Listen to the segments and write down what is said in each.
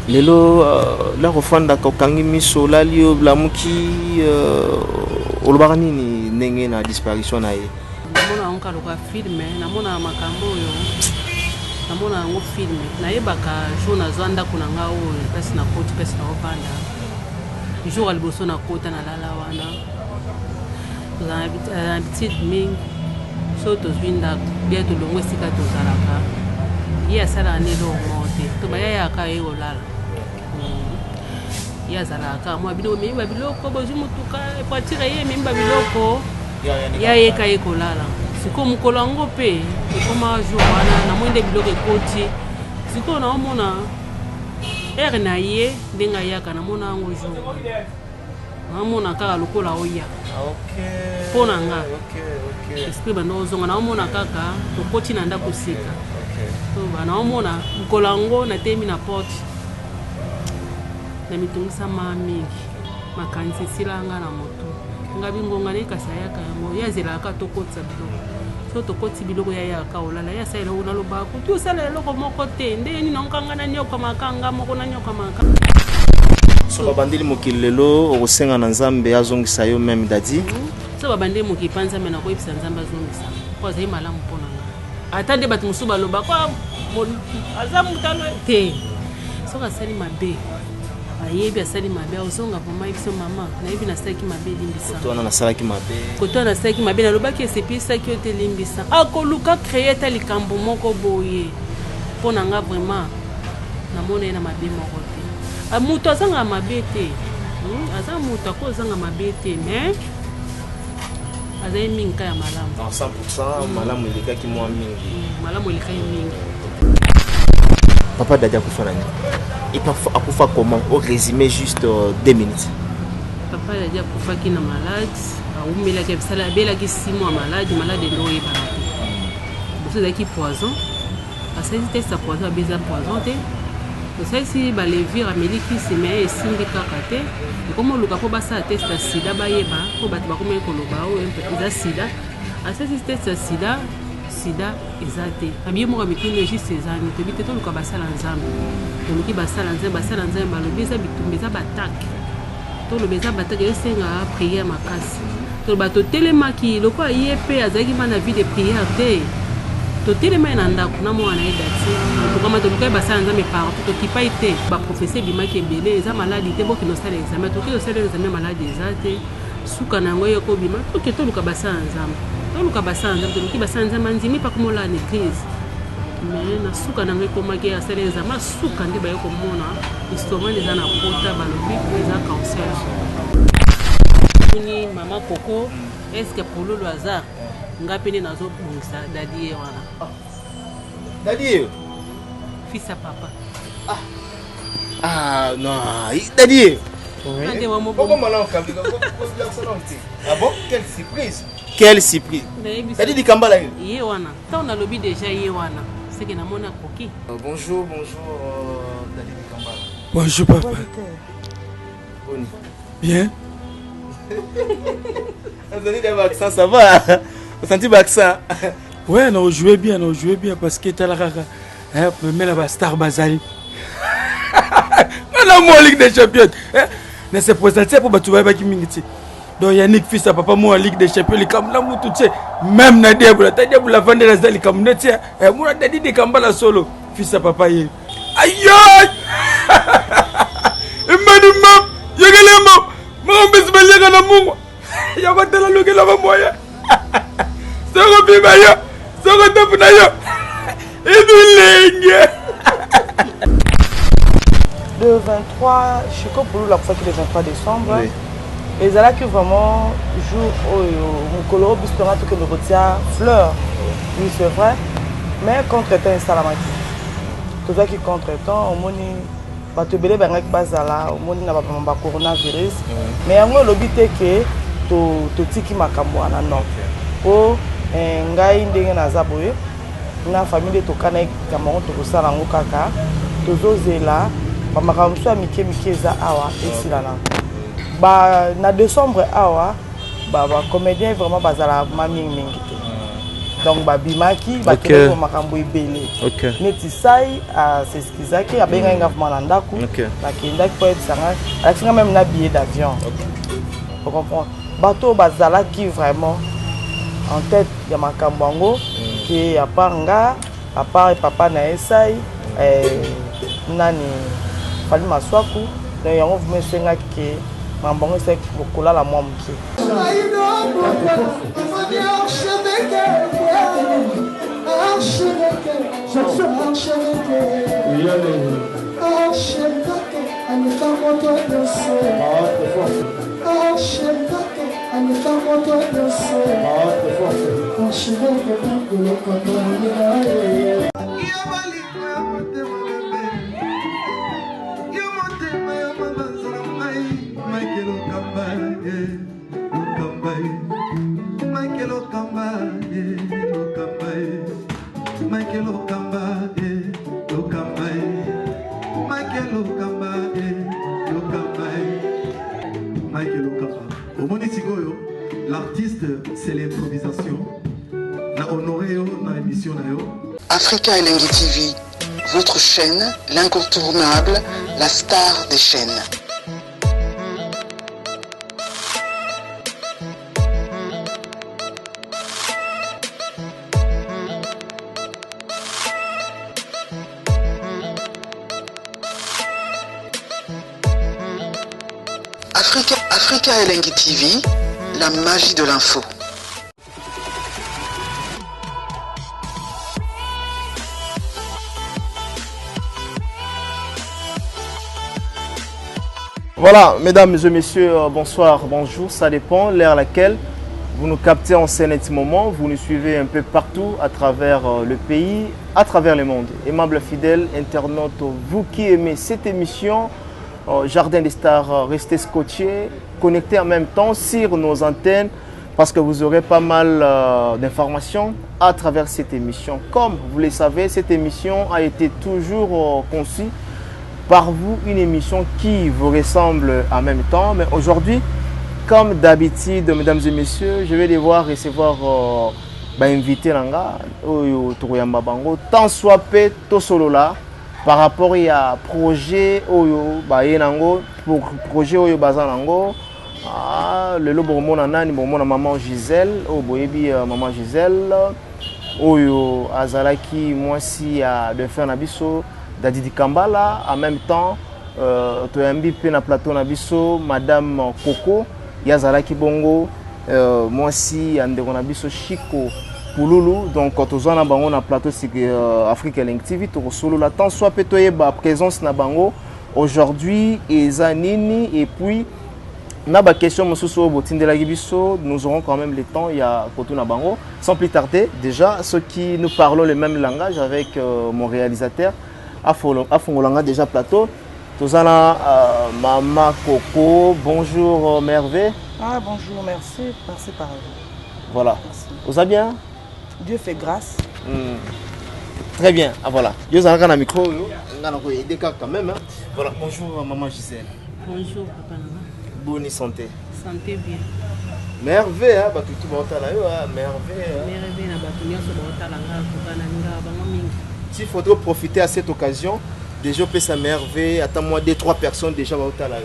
lelo la refanda kokangi miso la lio blamuki olobaka nini ndenge na disparition na ye namona onka loka filme namona makambo oyo namona yango filme nayebaka jour nazwa ndako na nga oyo place na koti place na ovanda jour aliboso na kota na lala wana tozala na habitude mingi so tozwi ndako bia tolongo esika tozalaka ye asalaka nde elongo te to bayayaka ye kolala ye azalaka mwa biloko memi babiloko bozwi motuka epoatire ye memi babiloko ye ayeka ye kolala sikoyo mokolo yango mpe ekoma jour wana namoi nde biloko ekoti sikoyo naomona ere na ye ndenge ayaka namona yango jour naomona kaka lokola oya mpo na nga esprit bando ozonga naomona kaka tokoti na ndako sika naomona mokolo yango natemi na porte na mitungisa maa mingi makanisi esilanga na moto nga bingonga nekasi ayaka yango ye azelaka tokotisa biloko so tokoti biloko yayaka olala ye asalela ngo nalobako ti osala eloko moko te nde nini nankanga nanyokamaka nga moko nanyokamaka so babandeli mokili lelo okosenga na nzambe azongisa yo meme dadi so babandeli mokili mpa nzambe nakoyebisa nzambe azongisa po azali malamu mpo na nga ata nde bato mosusu balobako aza mutalo te soki asali mabe ayebi asali mabe ozonga vraimen yebiso mama nayebi nasalaki mabe elimbisa koto wana nasalaki mabe koto wana nasalaki mabe nalobaki esepesaki yo te elimbisa akoluka kreye ata likambo moko boye mpo na nga vraimen namona ye na mabe moko te moto azanga mabe te aza moto ako ozanga mabe te mais azali mingi ka ya malamu 100% malamu elekaki mwa mingi malamu elekaki mingi papa Dadi akufa nani akufa comment au résumé juste 2 minutes papa Dadi akufaki na malade aumelaki abisala abelaki 6 mois malade ndo oyebana te boso ezalaki poison asalisi test ya poison abeza poison te osalisi balevire amelikisi me esimbi kaka te ekoma oluka mpo basala test ya sida bayeba mpo bato bakomaki koloba oyo eza sida asalisi test ya sida eza te abiye moko mituni juste ezani toyebi te toluka basala nzambe toluki basala nzambe balobi eza bitumba eza batake toloba eza batake esenga priere makasi toloba totelemaki lokola ye mpe azalaki ma na vie de priere te totelema na ndako na mwana ye dati tokama tolukai basala nzambe partout tokipai te baprofesie ebimaki ebele eza maladi te boki nosala examen toki tosala examen maladi eza te suka na yango yoko bima toke toluka basala nzambe toluka basala nzambe toluki basala nzambe andimi mpa komola na église mais na suka na yango ekomaki asala examen suka nde baye komona histoire eza na kota balobi eza cancer ni mama koko est-ce que pololo aza nga pene nazobungisa dadi ye wana dadi ye fils à papa non dadi ye ah bon quelle surprise dadi dikambala ye wana ta nalobi déjà ye wana seke namona koki bonjour dadi dikambala bonjour papa bien accent, ça va? Vous sentez l'accent? Ouais, on jouait bien parce que t'as la rara. Mais la star Bazali. On a moi Ligue des Champions. Mais c'est pour ça pour battre qui mingiti. Donc Yannick fils à papa moi Ligue des Champions les comme là mu tout même Nadia pour la vendre la zali comme net. Moi Dadi de Kambala solo fils à papa y. Aïe aïe. Madame, yagalemo. Mon bés balia na mungu. Yako tela luki la moya. Soko biba yo. Soko topu na yo. Edulenge. Le 23, je suis comme pour la fois que le 23 décembre. Oui. Et c'est là que vraiment jour où mon coloro bistora tout que le retient fleur. Oui, c'est vrai. Mais contre-temps, c'est la magie. Tout ça qui contre-temps, au moni bato belé bangaki bazala, au moni na ba coronavirus. Mais yango lobi te que to tiki makambo ana non. Po ngai ndenge na zaboye. Na famille to kana Cameroun to kosala ngo kaka. Tozozela ba makambo so amike za awa esilana. Ba na décembre awa ba comédien vraiment bazala mami mingi te. donc babimaki bakende ko makambo ebele neti sai s'excusaki abenga nga vraiment na ndako bakendaki po etisanga alakisinga même na billet d'avion vous comprenez bato bazalaki vraiment en tête ya makambo yango ke à part nga à part papa na esai nani Fali Maswaku donc yango vous mesengaki ke mambango c'est kokolala mwa moke L'artiste, c'est l'improvisation. Na honoré na émission na yo. Africa Elengi TV, votre chaîne, l'incontournable, la star des chaînes. Africa Elengi TV, la magie de l'info. Voilà, mesdames et messieurs, bonsoir, bonjour, ça dépend l'heure à laquelle vous nous captez en scène un moment, vous nous suivez un peu partout à travers le pays, à travers le monde. Aimables fidèles, internautes, vous qui aimez cette émission, Jardin des Stars, restez scotchés, connectés en même temps sur nos antennes parce que vous aurez pas mal d'informations à travers cette émission. Comme vous le savez, cette émission a été toujours conçue par vous, une émission qui vous ressemble en même temps. Mais aujourd'hui, comme d'habitude, mesdames et messieurs, je vais devoir recevoir invité Nanga, tant soit peu, tout solo là. Par rapport à projet oyo bayenango pour projet oyo bazanango le lobo mona nani mona maman Gisèle o boyebi maman Gisèle oyo azalaki mwasi ya de faire na biso Dadidi Kambala en même temps toyambi pe na plateau na biso madame Coco yazalaki bongo mwasi ya ndeko na biso Chico Pouloulou, donc quand on a bango na plateau c'est Africa Elengi TV to solo la temps soit petoye ba présence na bango aujourd'hui ezanini et puis na ba question mosusu botindela gibiso nous aurons quand même le temps il y a koto na bango sans plus tarder déjà ceux qui nous parlons le même langage avec mon réalisateur afongolanga déjà plateau tozana Mama Coco bonjour Merveille. Ah bonjour merci par voilà merci. Vous allez bien? Dieu fait grâce. Très bien. Ah voilà. Dieu a un micro. On a aidé quand même. Hein. Voilà. Bonjour maman Gisèle. Bonjour papa. Bonne santé. Santé bien. Merveille. Hein. Bah tout le monde là. Merveille. Merveille na batunia so ba là ko na nga ba mingi. S'il faudrait profiter à cette occasion, déjà peut sa merveille. Attends moi 2-3 personnes déjà ba là.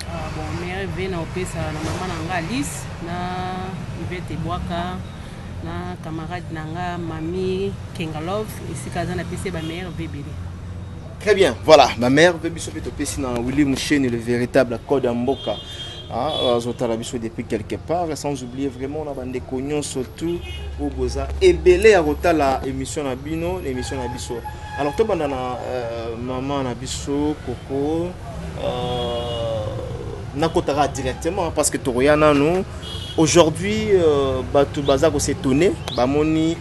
Ah bon merveille na opesa na maman na nga Alice na Yvette Boaka. Na camarade nanga Mami Kengalov ici kazana PC ba mère bébé. Très bien, voilà, ma mère veut biso peto pesi na Willy Mouchen le véritable code Mboka. Ah, zotala biso depuis quelque part sans oublier vraiment na bande cognon surtout au boza et belé à rotala émission na bino, l'émission na biso. Alors to banda na maman na biso Coco na kotara directement parce que Toriana nous aujourd'hui, Batu Bazako s'est étonné. Bamoni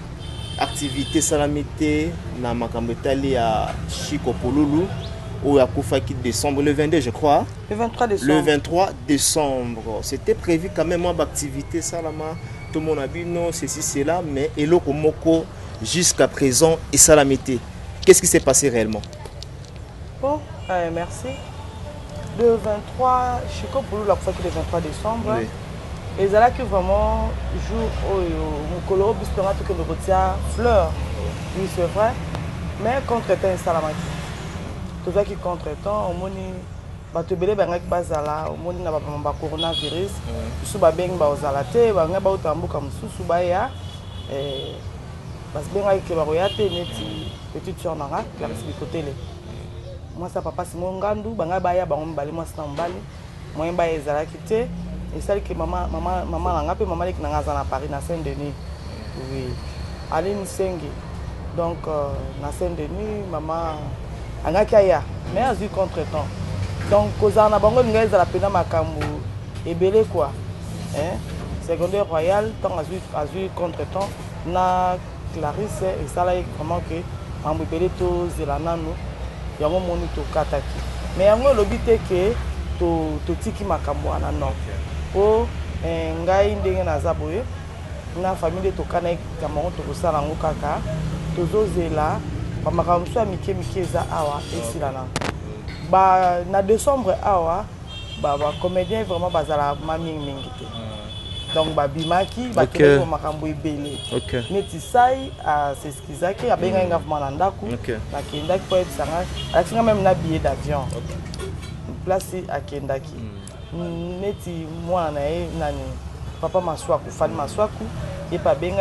activité salamité na makambetali à Chico Pouloulou ou à Koufaki décembre le 22 je crois. Le 23 décembre. Le 23 décembre. C'était prévu quand même une activité salama. Tout le monde a vu non ceci cela mais Elo Komoko jusqu'à présent et salamité. Qu'est-ce qui s'est passé réellement? Bon, merci. Le 23 Chico Pouloulou la Koufaki le 23 décembre. Oui. ezalaki vraiment jour oyo mokolo bistonga tokende kotia fleur. Oui, c'est vrai. Mais contre-temps esalamaki. Tozalaki contre-temps omoni bato ebele bangaki bazala omoni na ba coronavirus biso babengi baozala te bangai bauta mboka mosusu baya basibengaki ke bakoya te neti petite sœur nanga Clarisse Bikotele. Mwasi papa Simon Ngandu bangai baya bango mibale mwasi na mobali moyen baya ezalaki te esalaki mama nanga mpe mama leki nanga aza na Paris na Saint-Denis. Oui. Aline Sengi. Donc na Saint-Denis maman angaki aya mais azwi contre-temps. Donc kozala na bango linga ezala pena makambo ebele quoi. Secondaire royal tant azwi contre-temps na Clarisse esalaki vraiment que mambo ebele tozela nanu yango moni tokataki mais yango elobi te ke totiki makambo wana non po ngai ndenge naza boye na famille tokana kamango tokosala yango kaka tozozela bamakambo mosusu ya mike eza awa esila na na décembre awa bacomédien vraiment bazala mingi te donc babimaki bakende makambo ebele neti sai aseskizaki abengaki nga vraiment na ndako nakendaki po etisanga alakisinga même na billet d'avion place akendaki neti mwana na ye nani papa Maswaku Fani Maswaku ye pa abengi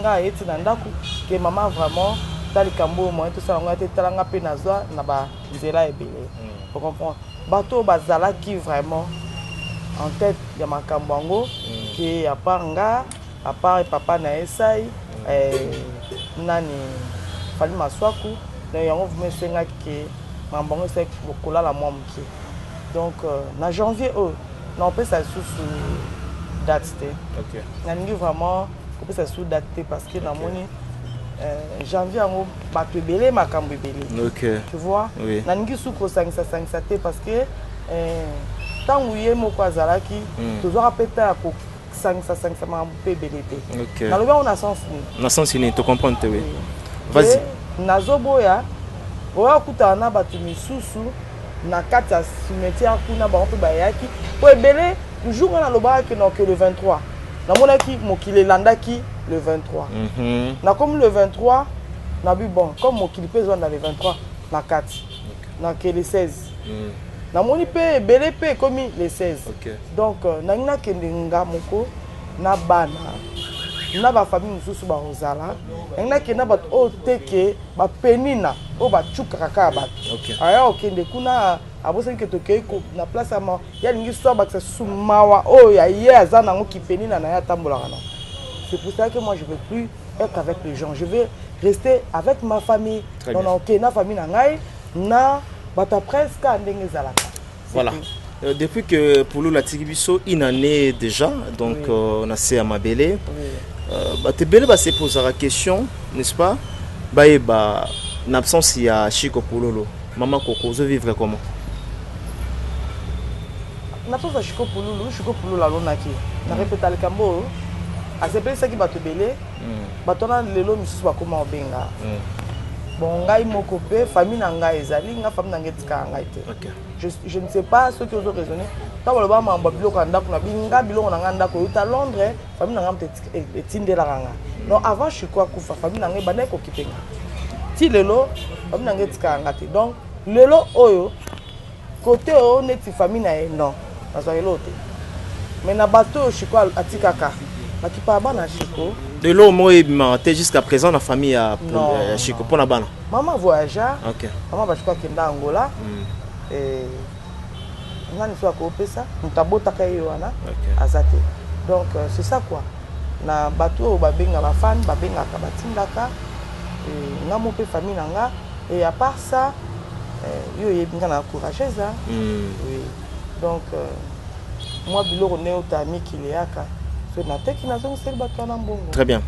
nga ayeti na ndako ke mama vraiment talikambo moyen tosala ngo te talanga mpe nazwa na banzela ebele vous comprenez bato bazalaki vraiment en tête ya makambo yango ke à part nga à part papa na esai nani Fani Maswaku na yango vumesengaki ke mambo yango esai kolala mwa moke donc na janvier na opesa lisusu date te nalingi vraiment kopesa lisusu date te parce que namoni janvier yango bato ebele makambo ebele tu vois nalingi su kosangisa te parce que ntango ye moko azalaki tozwaka mpe ta ya kosangisa makambo mpe ebele te nalobi yango na sens nini tocomprendre te oui vas-y nazoboya oya kutana na bato misusu na kati ya cimetière kuna bango mpe bayaki po ebele jour wana alobaki ke le 23 namonaki mokili elandaki le 23 na comme le 23 nabi bon comme mokili mpe ezwanda le 23 na kati na ke le 16 namoni mpe ebele mpe ekomi le 16 donc nangi nakende nga moko na bana na bafamille mosusu bakozala nangi nakende na bato oyo teke bapenina oyo bacukaka kaka bato aya okende kuna abosaki ke tokei na place ya alingi so bakisa susu mawa oyo ya ye aza nango kipenina na ye atambolaka nango. C'est pour ça que moi je ne veux plus être avec les gens, je veux rester avec ma famille. Donc ok, na famille na ngai na bata presque ndenge zalaka. Voilà. Depuis que pour nous la Tigibiso une année déjà, donc on a c'est à Mabélé. Te belle va se poser la question, n'est-ce pas? Bah en absence il y a Chico Pololo. Maman Coco, vous vivre comment? Na toza Chico Pololo la lonaki. Na répéta le cambo. Asepelisa ki bato belé. Bato na lelo misusu bakoma obenga. Bon ngai moko pe famille na ngai ezali nga famille na ngai tika ngai te. Je ne sais pas ce que vous raisonner. Tant le ba mamba biloko ndako na binga biloko na nga ndako uta Londres, famille na nga etindela nga. Non avant je suis quoi kufa famille na ngai bana ko kipenga. Ti lelo famille na ngai tika nga te. Donc lelo oyo côté o neti famille na non. Parce que l'autre. Mais na bateau je suis quoi atikaka. Batipa bana Chico. De l'eau moi jusqu'à présent la famille a Chico pour la bana. Maman voyagea. OK. Maman va jusqu'à kenda Angola. Et nani soit ko pesa, mutabota kayo wana azate. Donc c'est ça quoi. Na bateau ba benga ba fan, ba benga ka batindaka. Et nga mo pe famille nanga et à part ça yo yebinga na courageuse hein. Oui. Donc moi biloko neo ta mikileaka. Très bien.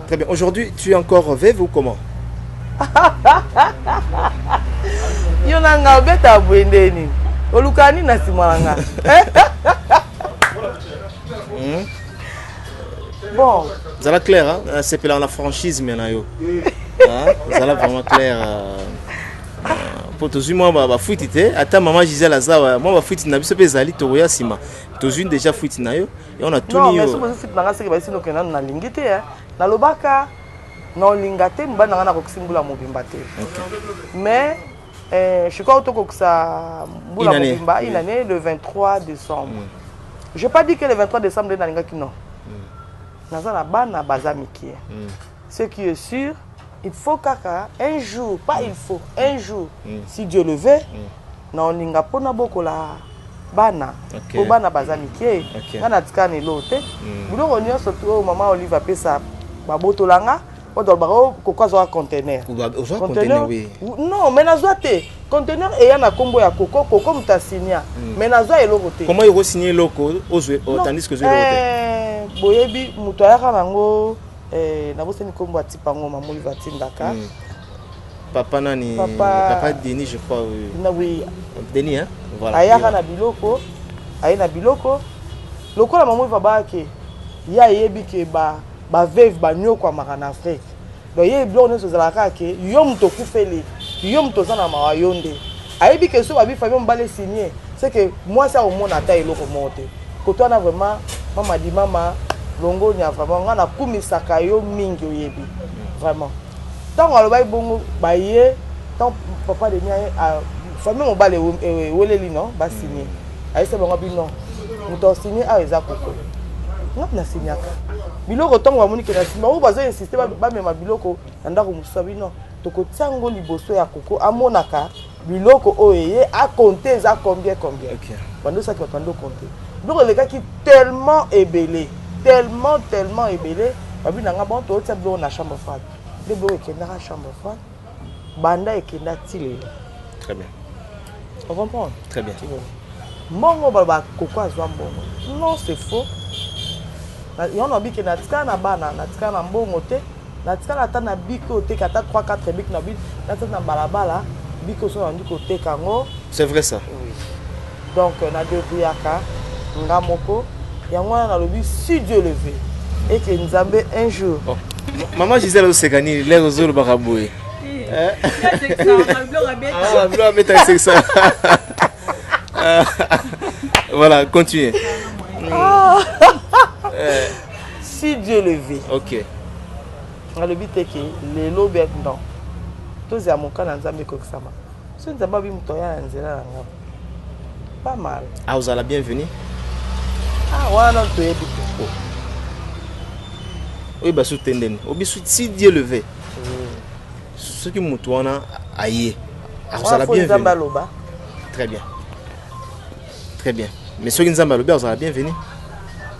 Très bien. Aujourd'hui, tu es encore veuve ou comment? Yonanga beta bwendeni. Olukani na simalanga. Bon. Ça va clair, hein? C'est pour la franchise maintenant. Ça va vraiment clair. Pour tous moi bah fuitité. Attends maman Gisèle Azawa, moi bah fuitité na biso pe zali to roya sima. une déjà fuite nayo et on a tout non mais ce que fuite nanga c'est que ba sino kena na lingité hein na lobaka non lingate mbana ngana ko simbula mobimba te mais je crois que ça mbula mobimba une année le 23 décembre je pas dit que le 23 décembre na lingaki non nazana bana bazamiki ce qui est sûr il faut kaka un jour pas il faut un jour si Dieu le veut na olinga pona bokola bana po bana bazamiki ngana tikane lote biloko nyonso to mama Olive apesa babotolanga odolbaro kokwa zo conteneur conteneur oui non mais nazwa te conteneur eya na kombo ya koko mutasinia mais nazwa eloko te comment il signer loko ozwe tandis que zo lote boyebi muto ayaka nango na boseni kombo atipango mama Olive atindaka papa nani papa Denis je crois oui Denis hein voilà ayaka na biloko ayena biloko lokola mama Olive baake ya yebi ke ba veuve ba nyoko amaka na Afrique donc ye blo ne sozalaka ke yo mto kufeli yo mto zana mawayonde ayebi ke so babi famille mbale signer c'est que moi ça au monde ata eloko monte ko to na vraiment mama di mama longo nya vraiment ngana kumisaka yo mingi oyebi vraiment tant aloba bongo ba ye tant papa de nya famille mbale weleli non ba signer ayese bongo bi non mto signer a eza koko na signaka biloko tongo bamoni ke na simba o bazo insister ba mema biloko ndako musabi non toko tsango liboso ya koko amonaka biloko oyeye a compter za combien OK bando ça que tando compter donc les gars qui tellement ébélé tellement ébélé babi nanga bon to tsa biloko na chambre froide de biloko ekenda na chambre froide banda ekenda tile très bien on comprend très bien mbongo baba koko azwa mbongo non c'est faux yon a biki na tika na bana na tika na mbongo te na tika na tana biko te kata 3-4 bik na bik na tana balabala biko so ndi ko te kango c'est vrai ça oui donc na debriaka ngamoko yango na lobi si Dieu le veut et que Nzambe un jour maman Gisèle Osekani les réseaux le baraboué c'est ça voilà continuez si Dieu le veut. OK. Le but est que les lobes non. Tous à mon cas dans Zambie comme ça. Si nous avons vu mutoya nzela ngam. Pas mal. Ah vous allez bienvenue. Ah voilà non tu es oui bah soutenden. Obisu si Dieu le veut. Ce qui mutoana aïe. Ah vous allez bienvenue. Très bien. Très bien. Mais ceux qui nous ont vous allez bienvenue.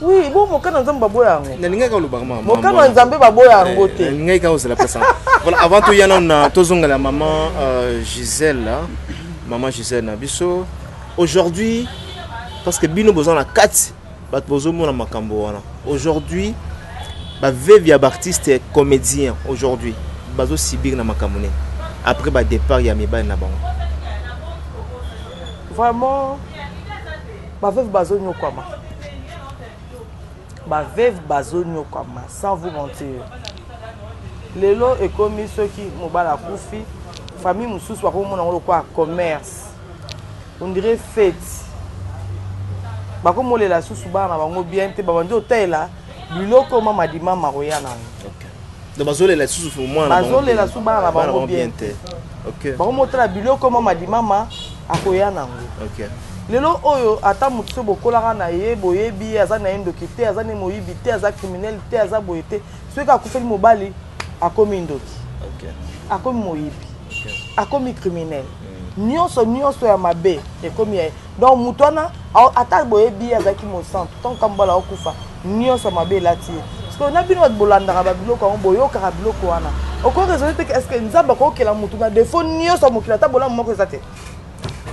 Oui, bon, mon canal Nzambe baboyango. Nalingaka lubama. Mon canal Nzambe baboyango te. Nalingaka osala pesa. Voilà, avant tout yana na tozonga la maman Gisèle là. Maman Gisèle na biso. Aujourd'hui parce que bino besoin la 4 bat bozo mona makambo wana. Aujourd'hui ba veuve ya artiste et comédien aujourd'hui. Bazo sibir na makamone. Après ba départ ya mibali na bango. Vraiment ba veuve bazo nyokwama. Ba veuve bazo nyokwama sans vous mentir. Lelo ekomi ceux qui mobala kufi famille mususu bakomona ngolo kwa commerce. On dirait fête. Bako molela susu bana bango bien te babandi hôtel biloko mama di mama royana. OK. Donc bazolela susu moi na bazolela susu bana bango bien te. OK. Bako motela biloko mama di mama akoyana ngo. OK. Lelo oyo ata mutu bokolaka na ye boyebi aza na ndoki te aza ne moyibi te aza criminel te aza boyete soki akufeli mobali akomi ndoki. OK. Akomi moyibi. Akomi criminel. Nyonso ya mabe ekomi ya donc mutu wana ata boyebi azaki mosantu tant kambala okufa nyonso mabe lati parce que na bino bolandaka ba biloko ngo boyokaka biloko wana oko raisonner te est-ce que nzamba ko kela mutu na défaut nyonso mokila ta bola moko ezate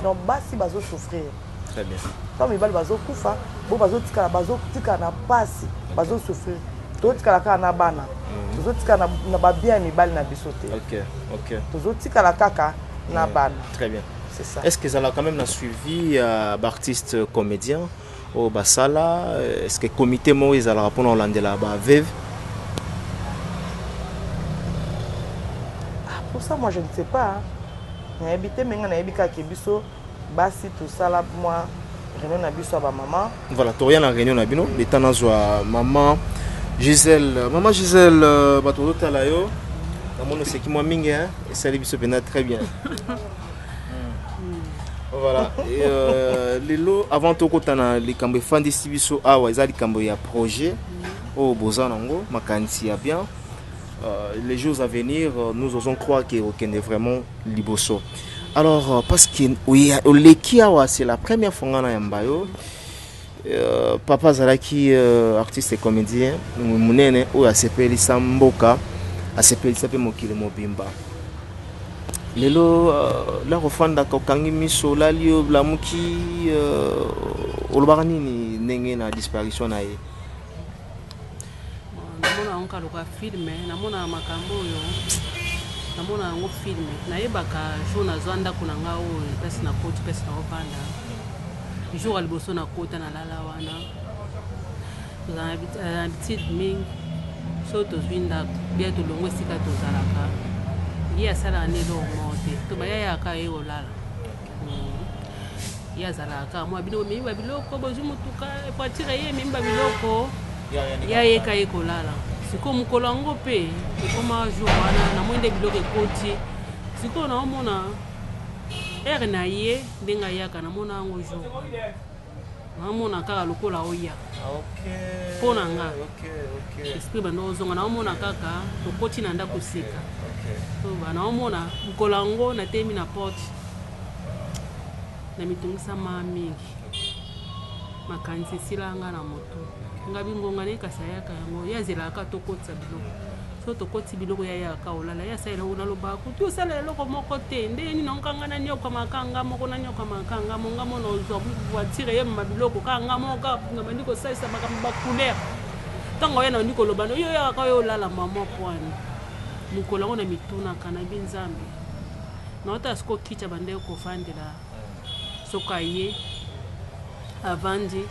donc basi bazo souffrir. Très bien. Tant mibali bazo kufa bo bazo tika na pasi bazo souffrir to tika la kana bana to tika na ba bien mibali na bisote. OK. OK. To tika la kaka na bana. Très bien. C'est ça. Est-ce que ça a quand même suivi artiste comédien au Basala? Est-ce que le comité Moïse a rapport en Hollande là bas veuve? Pour ça moi je ne sais pas. J'ai habité maintenant na ebika kebiso basi tout ça là moi réunion na biso ba maman. Voilà, tu rien la réunion na bino, les temps nazwa maman Gisèle, bato tala yo. Maman c'est qui moi mingi hein, et ça biso bena très bien. Voilà, et lelo avant to kotana likambo fandi biso awa ezali likambo ya projet au bozanango makanisi ya bien. Les jours à venir, nous osons croire qu'il est vraiment liboso. Alors, parce que c'est la première fois que Yambayo, papa Zalaki, artiste et comédien, Mounene, ou a s'appelé Samboka, a s'appelé Mokile Mobimba. Lelo, la refanda Kokangi Miso, la Lio, la Muki, Olbarani, n'est na disparition. Namona filme namona makambo yo namona ngo filme nayebaka jour na zwanda kuna ngao pesi na koti pesi na opanda jour aliboso na kota na lala wana za habitude mingi so to zwinda bia to longo sika to zalaka ya sala ne lo monte to baya ya ka e olala ya zalaka mo bino mi ba biloko bozu mutuka e patira ye mi ba biloko ya ye ka e kolala siko mukolo yango pe ekoma jour wana na mwende biloko ekoti siko na omona ere na ye ndenga yaka na mona yango jour na mona kaka lokola oya pona nga esprit bando ozonga na omona kaka tokoti na ndako sika to bana omona mukolo yango na temi na porte na mitungisa mingi makanisi silanga na moto ngabi ngonga ne kasayaka yango yazelaka tokotsa biloko so tokoti biloko ya yaka olala ya sayela una lobaku tu sala loko moko te ndeni nonkanga na nyoka makanga moko na nyoka makanga monga mona ozwa voiture ye mabiloko kanga moka ngabandi ko saisa makamba couleur tango yana ndiko lobano yo yaka yo olala mama kwani mukolo ngona mituna kana binzambi na ota sko kicha bande ko fandela sokaye avandi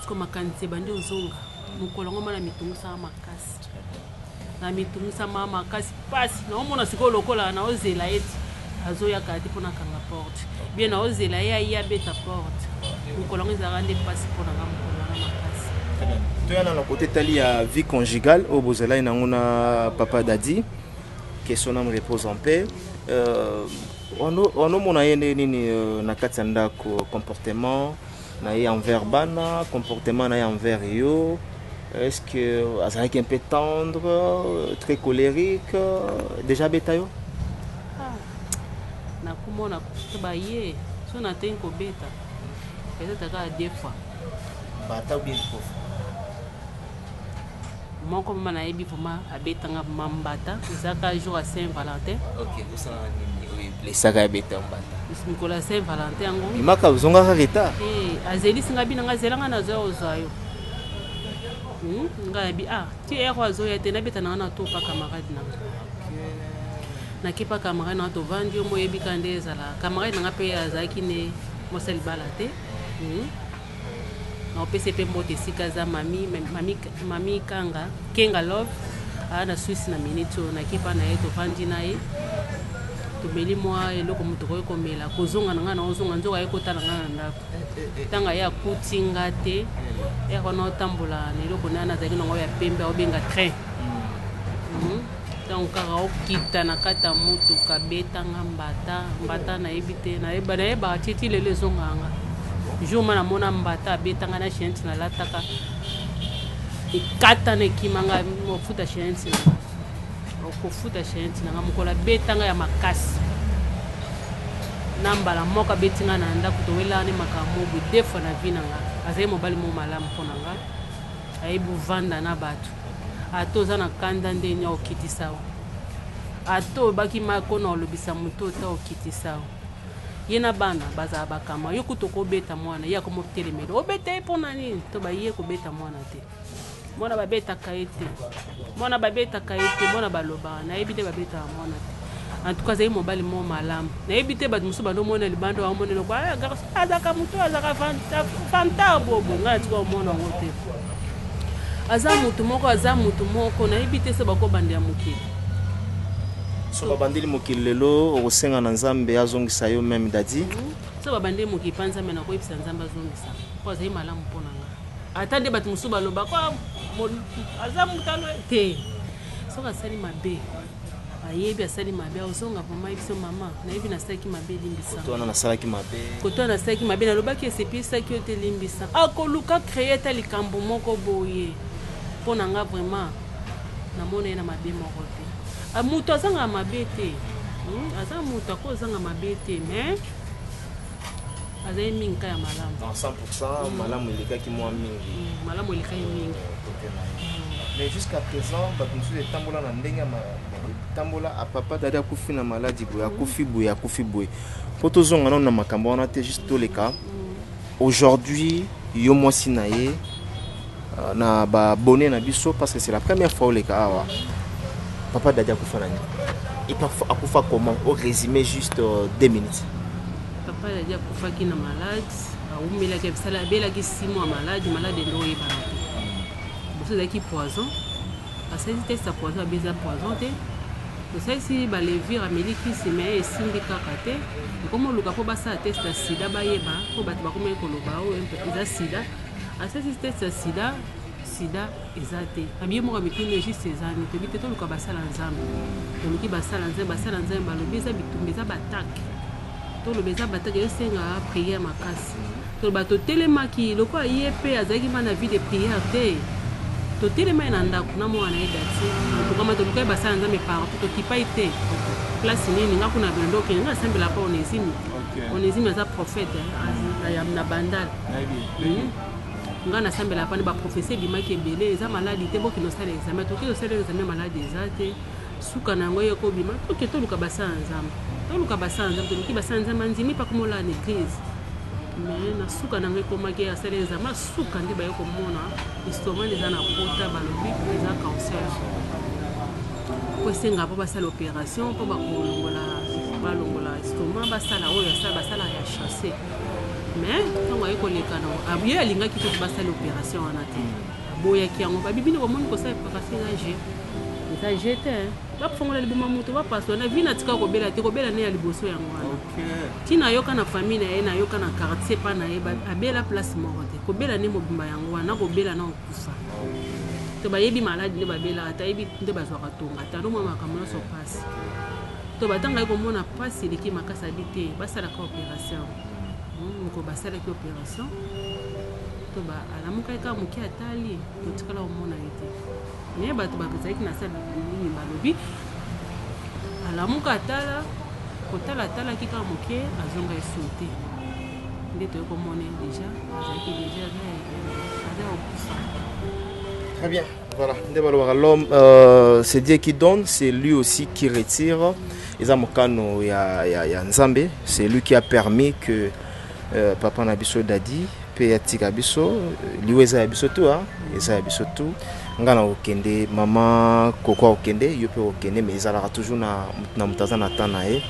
makanisi bandi ozonga mukolo ngoma na mitungisa makasi na mitungisa makasi pasi na omona siko lokola na ozela eti azoya kati pona kanga porte bien na ozela ya beta porte mukolo ngeza rande pasi pona ngamukolo na makasi to yana na côté tali ya vie conjugale au bozela ina ngona papa Dadi que son âme repose en paix on mona yende nini na kati ndako comportement na envers bana comportement na envers yo est-ce que azalaki un peu tendre très colérique déjà beta yo na kumona ba ye so na tenko beta peut-être ka deux fois bata bien fois moko mama na yebi foma abeta nga mambata zaka jour à Saint-Valentin OK vous savez les saga beta mbata Nicolas Saint-Valentin ngo imaka zonga reta azeli singa bina nga zelanga na zo ozayo nga bi ti ero zo ya tena beta na to pa camarade na kipa camarade na to vandi mo yebi kande ezala camarade nga pe azaki ne mosel balate na PCP mbote sika za mami kanga kenga love na Suisse na minito na kipa na yeto vandi na ye to beli moi eloko mutu ko komela kozonga nga na ozonga nzoka ekotala nga na ndako tanga ya kutinga te kono tambola neloko nana zaki ngo ya pembe obenga train donc kaka okita na kata mutu kabeta nga mbata na ebite na eba titi lele zonga nga jour na mona mbata beta nga na chenti na lataka ikata ne kimanga mofuta chenti kofuta chenti na ngamukola betanga ya makasi nambala moka betinga na ndako to wela ne makamobu defo na vina nga azai mobali mo malamu pona nga aibu vanda na batu ato za na kanda ndenya okitisawa ato baki makona olobisa muto ta okitisawa yena bana baza bakama yo kutoko beta mwana ya ko motelemelo obeta pona nini to ba ye ko beta mwana te mwana babeta kaete mwana baloba na ebite babeta mwana en tout cas zai mobali mo malamu na ebite ba musu bando mona libando wa mona ko azaka mutu azaka fanta bobo ngati ko mona ngote aza mutu moko na ebite se bako bandia mukili so babandili mokili lelo okosenga na Nzambe azongisa yo même Dadi so babande mokipanza mena ko ipisa nzamba zongisa ko azai malamu mpona nga atande batu musuba loba ko azamu talo te so kasali mabe ayebi asali mabe ozonga mama ibiso mama na yebi na saki mabe limbisa Koto na salaki mabe. koto na saki mabe na lobaki esepisa ki ote limbisa akoluka créer ta likambo moko boye mpona nga vraiment namona na mabe moko te mutu azanga mabe te aza mutu akozanga mabe te mais azali mingi ka ya malamu 100% malamu elekaki mwa mingi. malamu elekaki mingi Mais jusqu'à présent, batumsu tambola na ndenge tambola a papa dada akufi na maladie boya akufi boye. Poto zonga na makambo wana te juste tous les cas. Aujourd'hui, yo mwasi na ye na ba bonné na biso parce que c'est la première fois le cas awa. Papa dada akufa na ni. Et parfois akufa comment au résumé juste 2 minutes. papa dada akufaki na malade aumelaki bisala abelaki 6 mois malade ndo oyebana te boso ezalaki poison asalisi test ya poison abeza poison te tosalisi balevire amelikisi me esimbi kaka te ekomoluka mpo basala test ya sida bayeba mpo bato bakomaki koloba oyo eza sida asalisi test ya sida eza te abiye moko mipino juste ezani tobi te toluka basala nzambe toluki basala nzambe balobi eza bitumba eza batake toloba eza batake esenga priere makasi toloba totelemaki lokola ye mpe azalaki ma na vie de priere te totelemai na ndako na mwana ye dati tokama tolukai basala nzambe partout tokipai te place nini nga kuna bilando okende nga asambela pa onésime aza prophète na bandala nga nasambela pa nde baprofesie ebimaki ebele eza maladi te bokende osala examen toki osala examen maladi eza te suka na yango ekobima toke toluka basala nzambe toluki basala nzambe andimi mpa komola na église mais na suka na yango ekomaki asala examen suka nde baye komona estomac eza na pota balobi eza cancer po esenga mpo basala opération mpo balongola estomac basala oyo basala ya chasse mais ntango aye koleka na ye alingaki te basala opération wana te aboyaki yango babibini komoni kosala opération eza je te bafongola liboma moto bapaswa na vi natika kobela te kobela ne ya liboso yango wana ntina ayoka na famille na ye nayoka na quartier mpa na ye abela place moko te kobela ne mobimba yango wana kobela na okufa to bayebi maladi nde babelaka te ayebi nde bazwaka tonga te ando mwa makambo nyonso mpasi to batanga ye komona mpasi eleki makasi abi te basalaka opération moko basalaki opération to alamukaki kaka moke atali totikala komona ye te mais bato bazalaki na sala nini balobi alamuka atala atalaki kaka moke azonga esu te nde toye komona déjà azalaki déjà aza okufa. Très bien, voilà. L'homme, c'est Dieu qui donne, c'est lui aussi qui retire. Izamokano ya Nzambe, c'est lui qui a permis que papa Nabiso Dadi, Peyatika Biso, Liweza Biso tout, Eza Biso tout. Ngana okende, maman Koko okende, yope okende, mais ils allaient toujours na mutaza na tanae.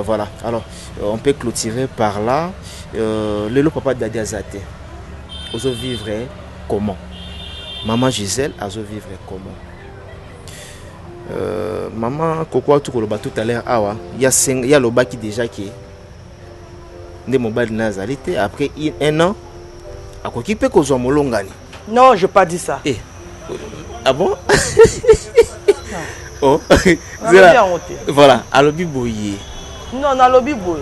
Voilà. Alors, on peut clôturer par là. Le papa Dadi Azate, oso vivre comment? Maman Gisèle a vivre comment? Maman Koko tout à l'heure, il y a le baki déjà qui est mobile Nazarite. Après 1 an, à quoi qui peut causer un molongani? Non, je n'ai pas dit ça. Ah bon? Oh, voilà, à l'obi boye. Non, à l'obi boye.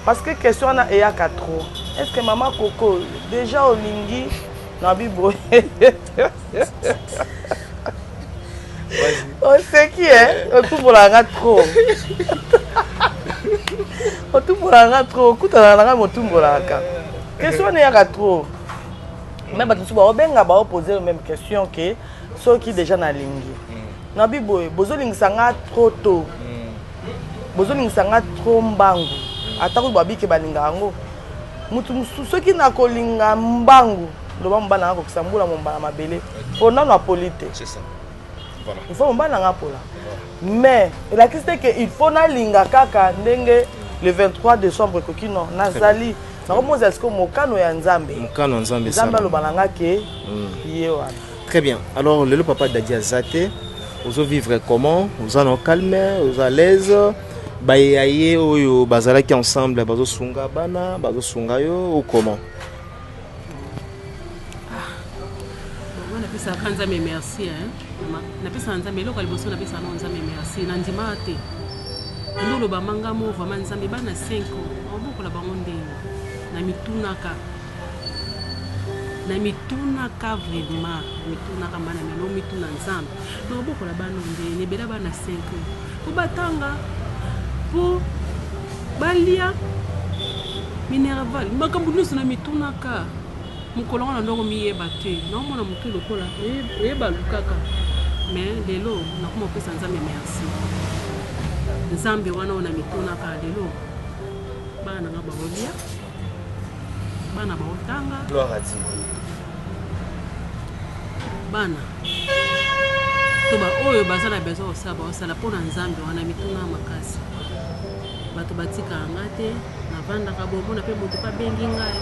Parce que question est à 4 ans. Est-ce que maman Koko déjà au lingi? Na bibo. On sait qui est. Tout pour la trop. Tout pour la trop. Tout à la tout pour la question n'est à trop. Même si tu vas poser la même question que ceux qui déjà na lingi. Na bibo, bozo ling sanga trop tôt. Bozo ling sanga trop mbangu. Atako babi ke balinga ngo. Mutu ceux qui na kolinga mbangu. C'est ça. Voilà. Il faut mais la question est qu'il faut nalinga kaka ndenge le 23 décembre kokino nazali Très bien. Alors le papa Dadi Azate, vous vivre comment? Vous en calme, vous à l'aise. bayaye oyo bazalaki ensemble bazo sunga bana bazo sunga yo ou comment? Bon, napesa kanza me merci hein. Napesa nzambe eloko liboso napesa na nzambe merci na ndima te. Ndolo ba manga mo vraiment nzambe bana 5 ans. Oboko la bango ndenge. Na mitunaka. Na mitunaka vraiment. Mitunaka mana melo mituna nzambe. Na oboko la bana ndenge ne bela bana 5 ans. Po batanga po balia minerval makambo nyonso na mitunaka mokolo na ndongo miyeba te naomona motu lokola eyeba lukaka mais lelo nakoma kopesa nzambe merci nzambe wana ona mitunaka lelo bana nga baolia bana baotanga gloire à Dieu bana toba oyo bazala bezo osaba osala pona nzambe wana mituna makasi bato batika anga te navandaka bomona pe moto pa bengi ngai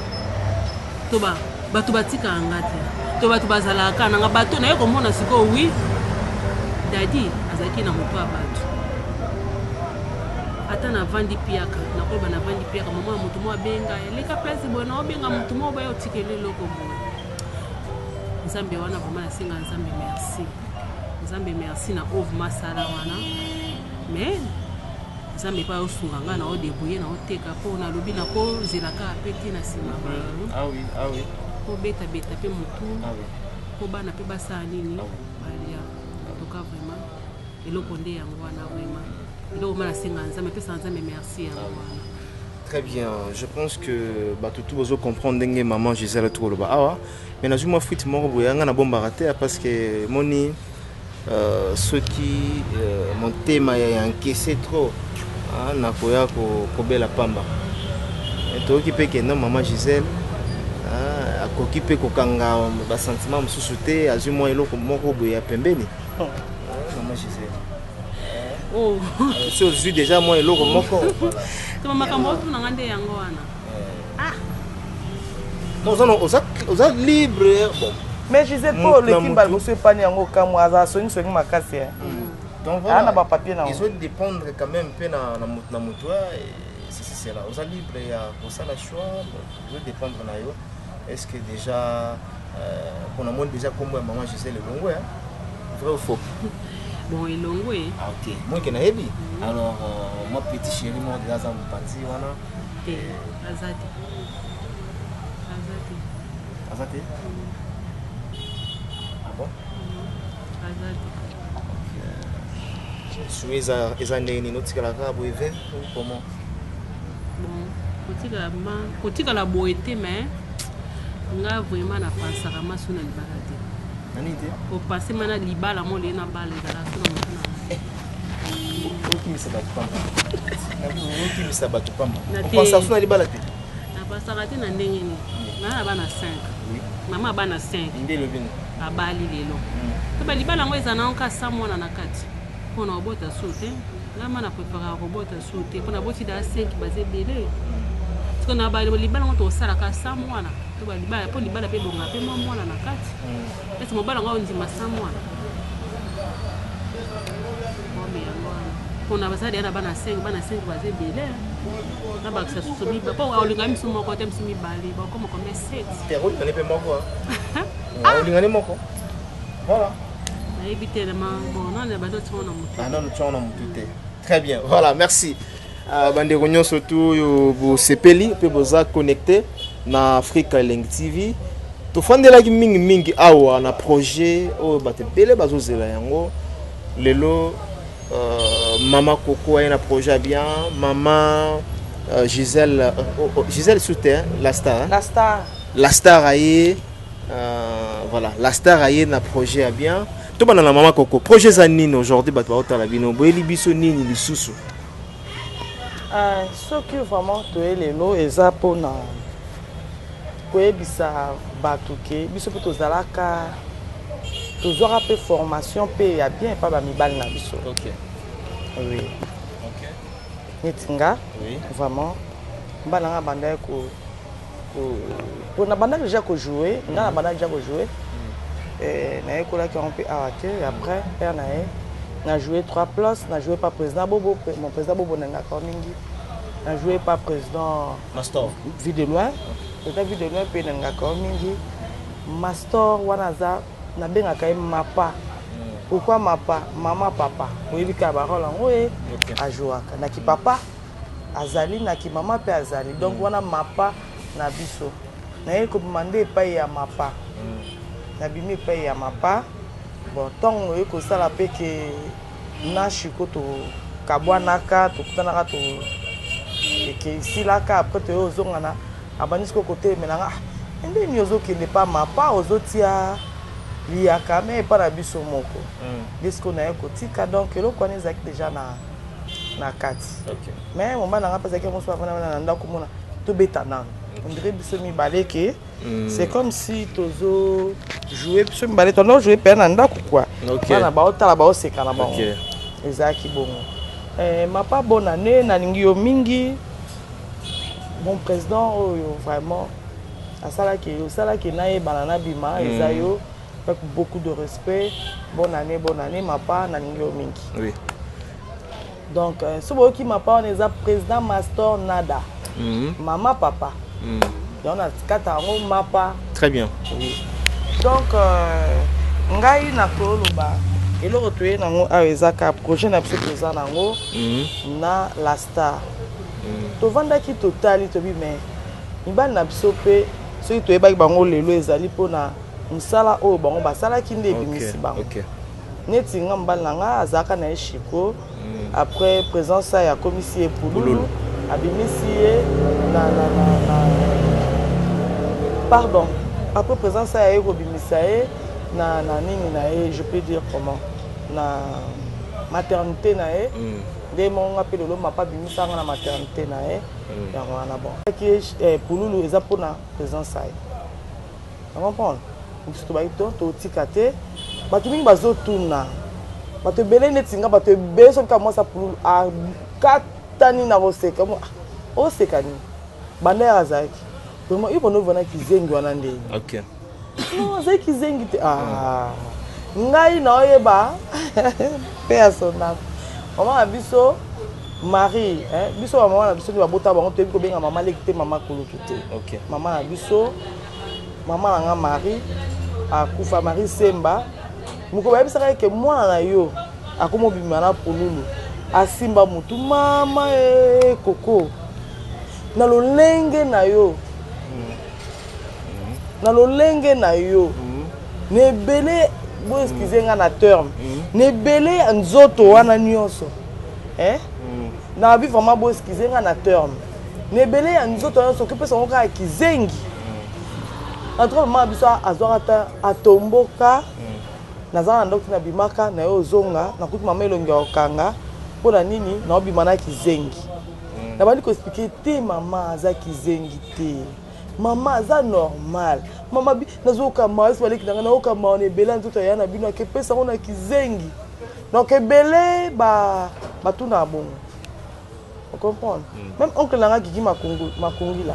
toba bato batika anga te to bato bazalaka nanga bato naye komona sikoyo wi dadi azalaki na moto ya bato ata navandi piaka nakoyeba navandi piaka mama ya moto mo abenga eleka place boye naobenga moto mo obaye otikeli eloko boye nzambe wana vraimen nasenga nzambe merci nzambe merci na ove masala wana mais nzambe pa osunga nga na odebouye na oteka mpo nalobi nakozelaka ape te na nsima po betabeta mpe motu po bana mpe basala nini balia toka vraiment eloko nde yango wana vraiment eloko ma nasenga nzambe mpesa nzambe merci yango wana. Très bien, je pense que tout vous comprendre que maman Gisèle tout le bas. Ah, mais nazui moi fruit mort boyanga na bomba raté parce que moni ceux qui mon thème a encaissé trop na koya ko bela pamba. Et toi qui peut que non maman Gisèle a kokipe ko kanga ba sentiment msusuté azui moi eloko moko boya pembeni. Maman Gisèle. Oh, c'est aujourd'hui déjà moi eloko moko. Tu m'as dit na ngande yango wana. Ah. Vous êtes libre. Bon. Mais je sais pas le kimbal monsieur pani yango kamwa za soni soni makasi. Donc voilà. Ana ba papier na. Ils vont dépendre quand même peu na moto et c'est là. Vous êtes libre pour ça la choix. Ils vont dépendre na yo. Est-ce que déjà pour la monde déjà comme maman je sais le longo hein. Vrai ou faux? Bon, il est ah, ok. Moi qui n'ai pas. Alors, moi petit chéri, moi déjà ça me partit voilà. Azati. Azati. Ah bon? Azati. Ok. Suis années ni notre la rabo even ou comment? Bon, kotika la boité mais nga vraiment na pensaka masuna libalate. Au passé, je suis libala mo le na bala ezala sona motuna. Oki se batu pamba. Oki se batu pamba. Pensa sona libala te. Na pasaka te na ndenge ni. Na bana 5. Oui. Mama bana 5. Inde le bino. Abali lelo. To ba libala ngo ezana onka sa mwana na kati. Pona obota sote. Na mana prépara robota sote. Pona boti da 5 baze belé. Parce que na ba libala ngo to sala ka sa mwana. To ba libala po libala pe bonga pe mwana na kati. Est-ce que mobala ngo ndima sa mwana? On a besoin de bana 5 baze belé. Na ba ça soubi ba po olinga misu moko tem simi bali ba comme 7. Te rôle ne peut moko. Ah, olinga moko. Voilà. Na éviter bon non na ba do tsona mutu. Ah non, nous tsona mutu. Très bien. Voilà, merci. Bande réunion surtout vous sepeli pe boza connecté na Africa Link TV. To fandela ki mingi awa na projet o bate belé bazozela yango. Lelo Maman Coco a un projet bien. Maman Gisèle, Gisèle Souter, la star. Hein? La star. La star a voilà, la star a un projet bien. Tout le monde a Maman Coco. Projet Zanine aujourd'hui, bah tu vas au Talabino. Boeli biso nini li susu. Ce qui vraiment tu es les lots et ça pour na. Pour bisa batuke, biso pour tozalaka. Toujours un peu formation, il y a bien pas de mibal na biso. Ok. Oui. Ok. Nitinga. Oui. Vraiment. Balanga banda ko na banda déjà ko jouer, na banda déjà ko jouer. Et na ekola qui on peut arrêter après père na n'a joué 3 places, n'a joué pas président Bobo, mon président Bobo n'a pas mingi. N'a joué pas président Mastor. Vu de loin. Président vu de loin puis n'a pas mingi. Mastor wanaza n'a bien quand même mapa. Pourquoi mapa? Maman papa. Oui, il y a parole en haut à jouer. N'a qui papa azali n'a qui maman pe azali. Donc wana mapa na biso. Na ko demander paye ya mapa. Na bimi paye ya mapa. Bon, tant que ça la paix que na chikoto kabwanaka to kutanaka to que ici là après te ozongana abanisko côté menanga ende nyozo qui n'est pas mapa ozotia liaka mais pas na biso moko disco na ekotika donc le connaît zaki déjà na kati mais mon bana nga parce que mo so avana na ndako mona to betana on dirait biso mi baleke c'est comme si tozo jouer biso mi baleke on jouer pe na ndako quoi bana ba otala ba oseka na ba ezaki bongo mapa bonne année na ningi yo mingi bon président oyo vraiment asala ki na ye banana bima ezayo avec beaucoup de respect bonne année mapa na ningi yo mingi oui donc ce qui mapa on est président Mastor Nada maman papa on a kata mapa très bien oui. Donc ngai na koloba eloko toye nango awezaka projet na biso toza nango na la star tovandaki totali tobi mais mibali na biso mpe soki toyebaki bango lelo ezali mpona mosala oyo bango basalaki nde ebimisi bango neti nga mobali na nga azalaka na ye shiko après présence ya komisi ye pululu abimisi ye pardon après présence ya ye kobimisa ye na nini na ye je peux dire comment na maternité na ye nde monga mpe lelo mapa bimisanga na maternité na ye yango wana bon pululu eza mpona présence ya ye comprendre biso tobaki totika te bato mingi bazotuna bato ebele neti nga bato ebele soki ka mwasa pululu akatani na koseka oseka nini banda ya azalaki vraiment yo bono vanaki zengi wana ndeni non azalaki zengi te ngai na oyeba mpe ya sonako mama na biso Marie biso ba mama na biso babota bango toyebi kobenga mama leki te mama kolutu te mama na biso mama na nga Marie akufa Marie Semba moko bayebisaka eke mwana na yo akomobima na pululu asimba mutu mama koko na lolenge na yo na lolenge na yo nebele bo excuse nga na terme nebele nzoto wana nyonso na bi vraiment bo excuse nga na terme nebele ya nzoto nyonso ke pesa ngoka ya kizengi entre mama biso azwaka atomboka nazala na ndoko na bimaka na yo zonga na kuti mama elongi okanga mpona nini na obima na kizengi na bandi ko expliquer te mama aza kizengi te mama aza normal mama bi nazoka maasi baleki nanga naoka maona ebele nzoto ya na bino akepesa ngo na kizengi donc ebele batuna bongo on comprend même oncle nanga Gigi Makungila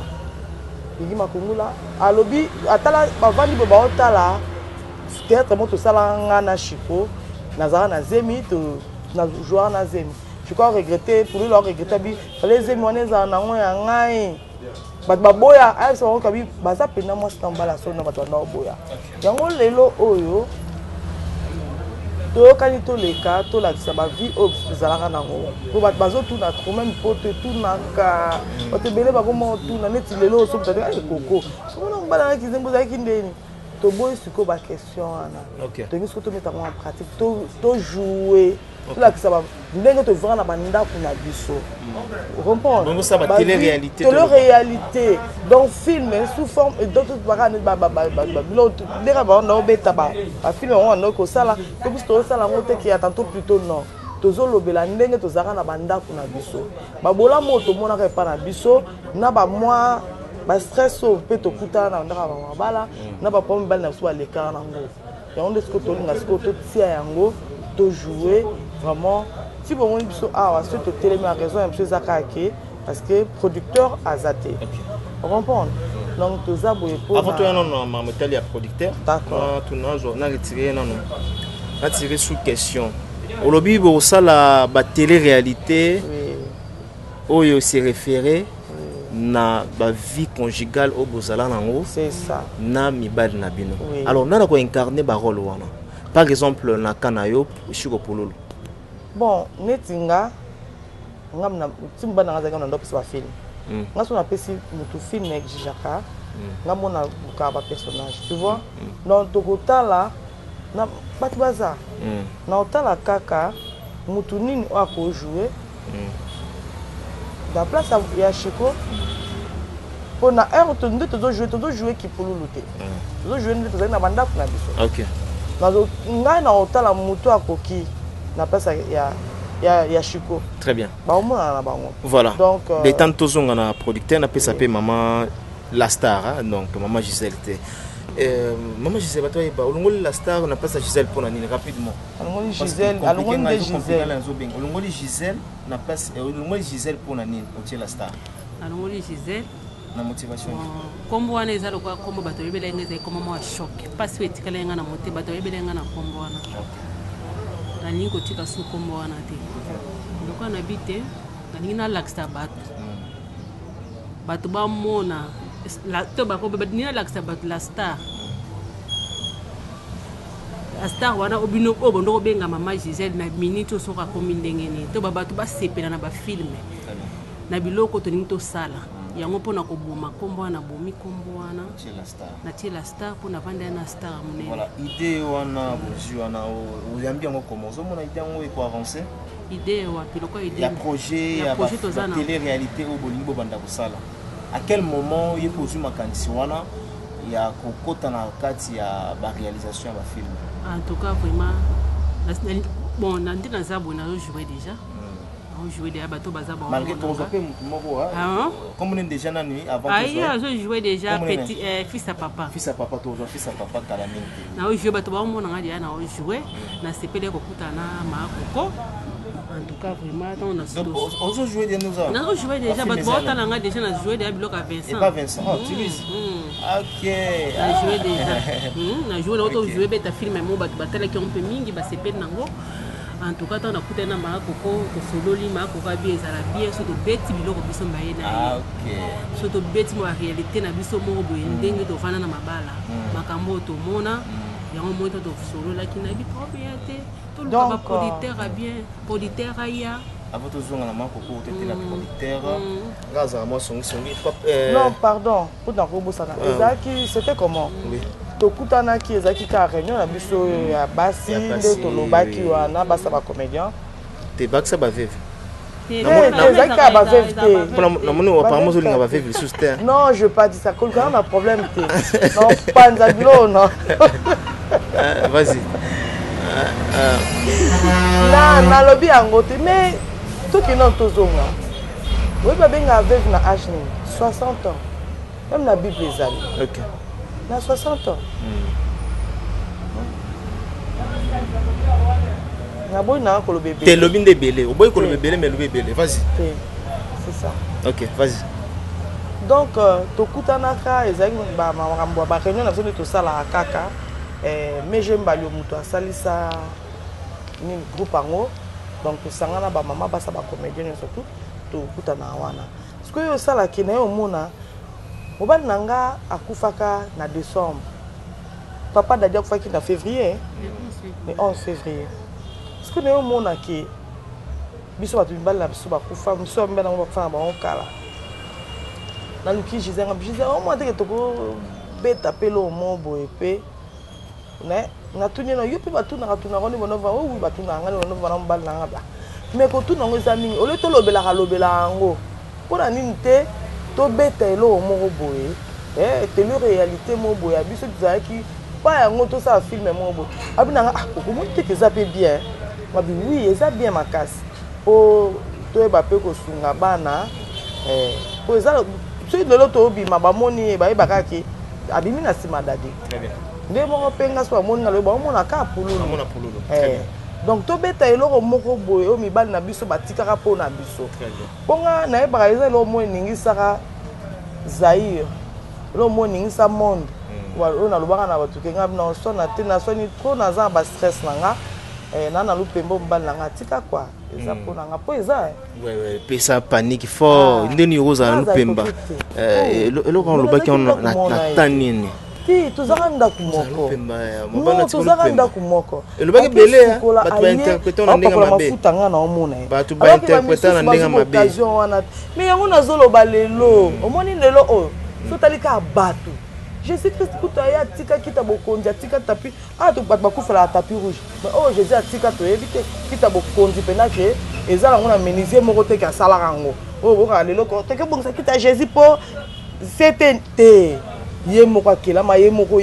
Gigi Makungula alobi atala bavandi bo baotala théâtre moto sala nga na chiko nazara na zemi to na joueur na zemi je crois regretter pour lui leur regretter bi fallait zemi wana za na ngo ya ngai bat baboya ayesa ngo kabi baza pena mo stambala so na bato na boya yango lelo oyo to kani to leka to la sa ba vie obzalaka nango ko bat bazotuna trop même pote tunaka otebele bakoma tuna neti lelo so peut-être ay koko so na mbala ki zembo za ki ndeni to boy siko ba question ana to ngi to mettre en pratique to jouer to la ça va ndenge to vendre na banda kuna biso comprendre donc ça va télé réalité réalité donc film sous forme et d'autres bagane l'autre dera ba on beta ba film on no ko sala to biso to sala ngote ki attend plutôt non tozolobela ndenge tozaka na banda kuna biso babola moto mona ka pa na biso na ba moi ba stress au peut te kuta na ndaka ba bala na ba problème bal na so à l'écart nango ya on est ce que to linga ce que to tia yango to jouer vraiment si bon on biso ah wa to télémi a raison monsieur Zakake parce que producteur azaté on comprend donc to za boye pour avant to non non mametel ya producteur d'accord to na retiré non na tiré sous question Olobi ça la télé-réalité oyo se référé na ba vie conjugale au bozala nango. C'est ça. Na mibali na bino. Alors nana ko incarner ba rôle wana. Par exemple na kanayo shiko pololo. Bon, netinga ngamna timba na ngazanga ndo pesa film. Ngaso na pesi mutu film avec Jijaka. Ngamona ka ba personnage, tu vois? Donc tokotala na batbaza. Na otala kaka mutu nini ako jouer. Dans place ya Chico. Pour na heure to jouer qui pour lutter. To jouer to na banda na biso. OK. Nazo ngai na otala mutu akoki na place ya Chico. Très bien. Ba omo na bango. Voilà. Donc des temps tozonga na producteur na pesa pe maman la star hein? Donc maman Gisèle té. Maman Gisèle toi ba olongoli la star na pesa Gisèle pour nani rapidement. Olongoli Gisèle, olongoli Gisèle. Olongoli Gisèle na pesa olongoli Gisèle pour nani otie la star. Olongoli Gisèle na motivation. Kombo wana ezalo kwa kombo bato yebela ngeze comme moi choc. Parce que etikala nga na moté bato yebela nga na kombo wana. Na ningo tika su kombo wana te. Donc on habite na nina laksta bato. Bato ba mona la to ba ko ba nina laksta bato la star. La star wana obino obo ndo benga mama Gisèle na minute soka komi ndenge ni. To ba bato ba sepela na ba filme. Na biloko to ninto sala. Yango pona ko boma kombo wana bomi kombo wana na tie la star pona vanda na star munene. Voilà, idée wana bozu wana oyambi yango comment zo mona idée yango eko avancer. Idée wa piloko idée. Ya projet ya télé réalité au bolingo banda ko sala. À quel moment il faut zuma kanisi wana ya kokota na kati ya ba réalisation ya ba film. En tout cas vraiment bon na ndina zabo na jouer déjà. Jouer des bateaux bazar malgré ton zapé moko comme on est déjà na nuit avant que je jouais déjà petit fils à papa fils à papa kalamine na jouer bateau ba mona ngadi na jouer na sepele ko kutana makoko en tout cas vraiment on a donc on jouer des nous on jouer déjà bateau ba tala nga déjà na jouer des blocs à Vincent et pas Vincent tu lis OK na jouer déjà na jouer auto jouer beta film mo bateau batala qui on peut mingi ba sepele nango. En tout cas, on a écouté na makoko ko sololi makoko bien ezala bien surtout beti biloko biso mbaye na. OK. Surtout beti mo réalité na biso mo boye ndenge to fana na mabala. Makambo to mona yango mo to solola ki na bi propriété. Tout le monde producteur a bien, producteur a ya. Avant tout zonga na makoko tete la producteur. Gaza mo songi non, pardon, pour dans robo sana. Ezaki c'était comment? Oui. Tokutana ki ezaki ka réunion na biso ya basi nde tolobaki wana basa ba comédien te baksa ba veve ezaki ka ba veve te na moni apparemment zolinga ba veve sous terre. Non, je pas dit ça, quand on a problème te non panza bilo non vas-y na lobby yango te mais tout qui non tozonga oui ba benga veve na âge 60 ans même na bible ezali. OK. Na 60 ans. Na boy na ko le bébé. T'es le bin de belé. Au boy ko le bébé mais le bébé. Vas-y. C'est ça. OK, vas-y. Donc to kutana ka ezali ba makambo ba réunion na zo to sala kaka mais j'aime ba le muto asalisa ni groupe ango donc to sangana ba mama ba sa ba comédien surtout to kutana wana. Ce que yo sala ki na yo mona mobali nanga akufaka na décembre. Papa dadia akufaki na février. Le 11 février. Ce que nous mona ki biso batu mibali na biso bakufa biso mbana ngo bakufa na bango kala. Na luki Gisèle au moins que toko beta pelo mo boye pe. Na tunye no yopi batu na katuna ngoni bonova o wi batu na ngani bonova na mbali na ngaba. Mais ko tuna ngo ezami ole to lobela ngo. Pona nini te to beta elo moko boye tele réalité mo boye biso tuzaki pa yango to sa film mo boye abina nga ko te que ça peut bien mabi oui ça bien makasi o to ba pe ko sunga bana ko za so lelo to bi mabamoni ba bakaki abimi na sima dadi. Très bien. Nde mo penga so amoni na lo ba mo na ka pululu très bien. Donc to beta eloko moko boye o mibali na biso batikaka po na biso. Ponga na ebaka eza lo mo ningi saka Zaire. Lo mo ningi sa monde. Wa o na lobaka na batu kenga na sona te na soni trop na za ba stress nanga. nana lupembo mbali nanga tika quoi eza po nanga po eza ouais pesa panique fort ndeni yoza lupemba eloko lobaki na tanini ti tozanga ndaku moko mobana tozanga ndaku moko elobaki belé bato ba interpréter na ndenge mabe mafuta nga na omona bato ba interpréter na ndenge mabe mais yango nazoloba lelo omoni lelo o sotalika bato Jésus-Christ kutaya tika kita bokonzi tika tapi to bakufala tapis rouge mais oh Jésus atika to éviter kita bokonzi pena que ezala ngona menuisier moko te ka sala rango oh boka lelo ko te ke bongisa kita Jésus po c'était ye moko akela ma ye moko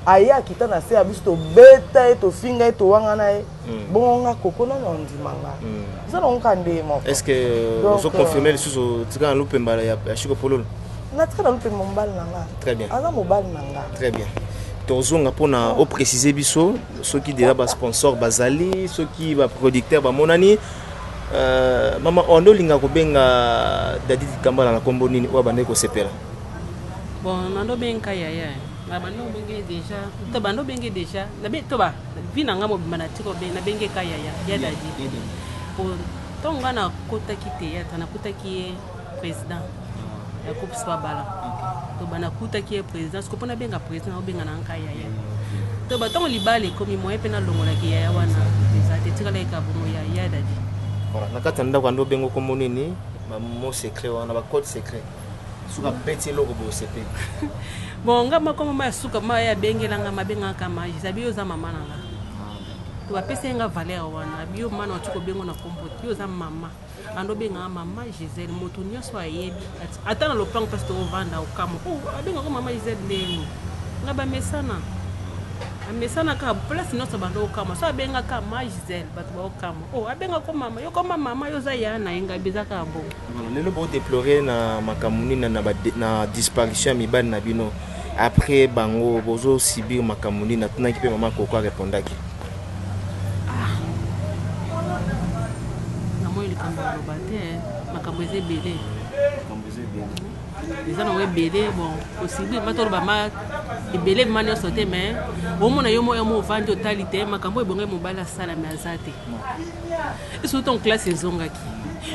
aya kita na se abisto beta to finga to wanga na bonga kokona na ndimanga zala ngande mo est-ce que vous confirmez les choses tika lupemba ya Chiko Pololo très bien. Très bien. Tozonga pona o préciser biso ceux qui déjà ba sponsor bazali ceux qui ba producteur ba monani mama ondo linga ko benga dadi kambala na kombo nini wa bande ko sepela bon nando benga yaya na bando benga déjà to bando benga déjà na be to ba vina ngamo bimana tiko be na benga kaya ya dadi pour tonga na kota kite ya tana kota ki président ya coupe soit bala to bana kuta ki président ko pona benga président o benga na nkaya ya to batongo libale komi moye pena longola ki ya wana za te tika like abomo ya dadi voilà nakata nda kwando bengo ko monini ba mo secret wana ba code secret suka beti logo bo sepe bon ngama ko mama suka ma ya bengela ngama benga kama jisabi yo za mama nanga to ba pese nga valeur wana bio mana otiko bengo na kompote yo za mama ando benga mama Gisèle moto nyonso ayebi ata na lopango parce que ovanda okamo abenga ko mama Gisèle ndenge ngaba mesana ka place nyonso bando okamo so abenga ka mama Gisèle bato ba okamo abenga ko mama yo za yana inga bizaka bo lelo bo déplorer na makamuni na disparition mibali na bino après bango bozo subir makamuni na tuna ki pe mama ko répondaki makambo eze belé eza na belé bon aussi bato bama ebele bima nyonso te mais omona yo moya mo ovandi otali te makambo ebonge mobali asala me aza te esoki ton classe ezongaki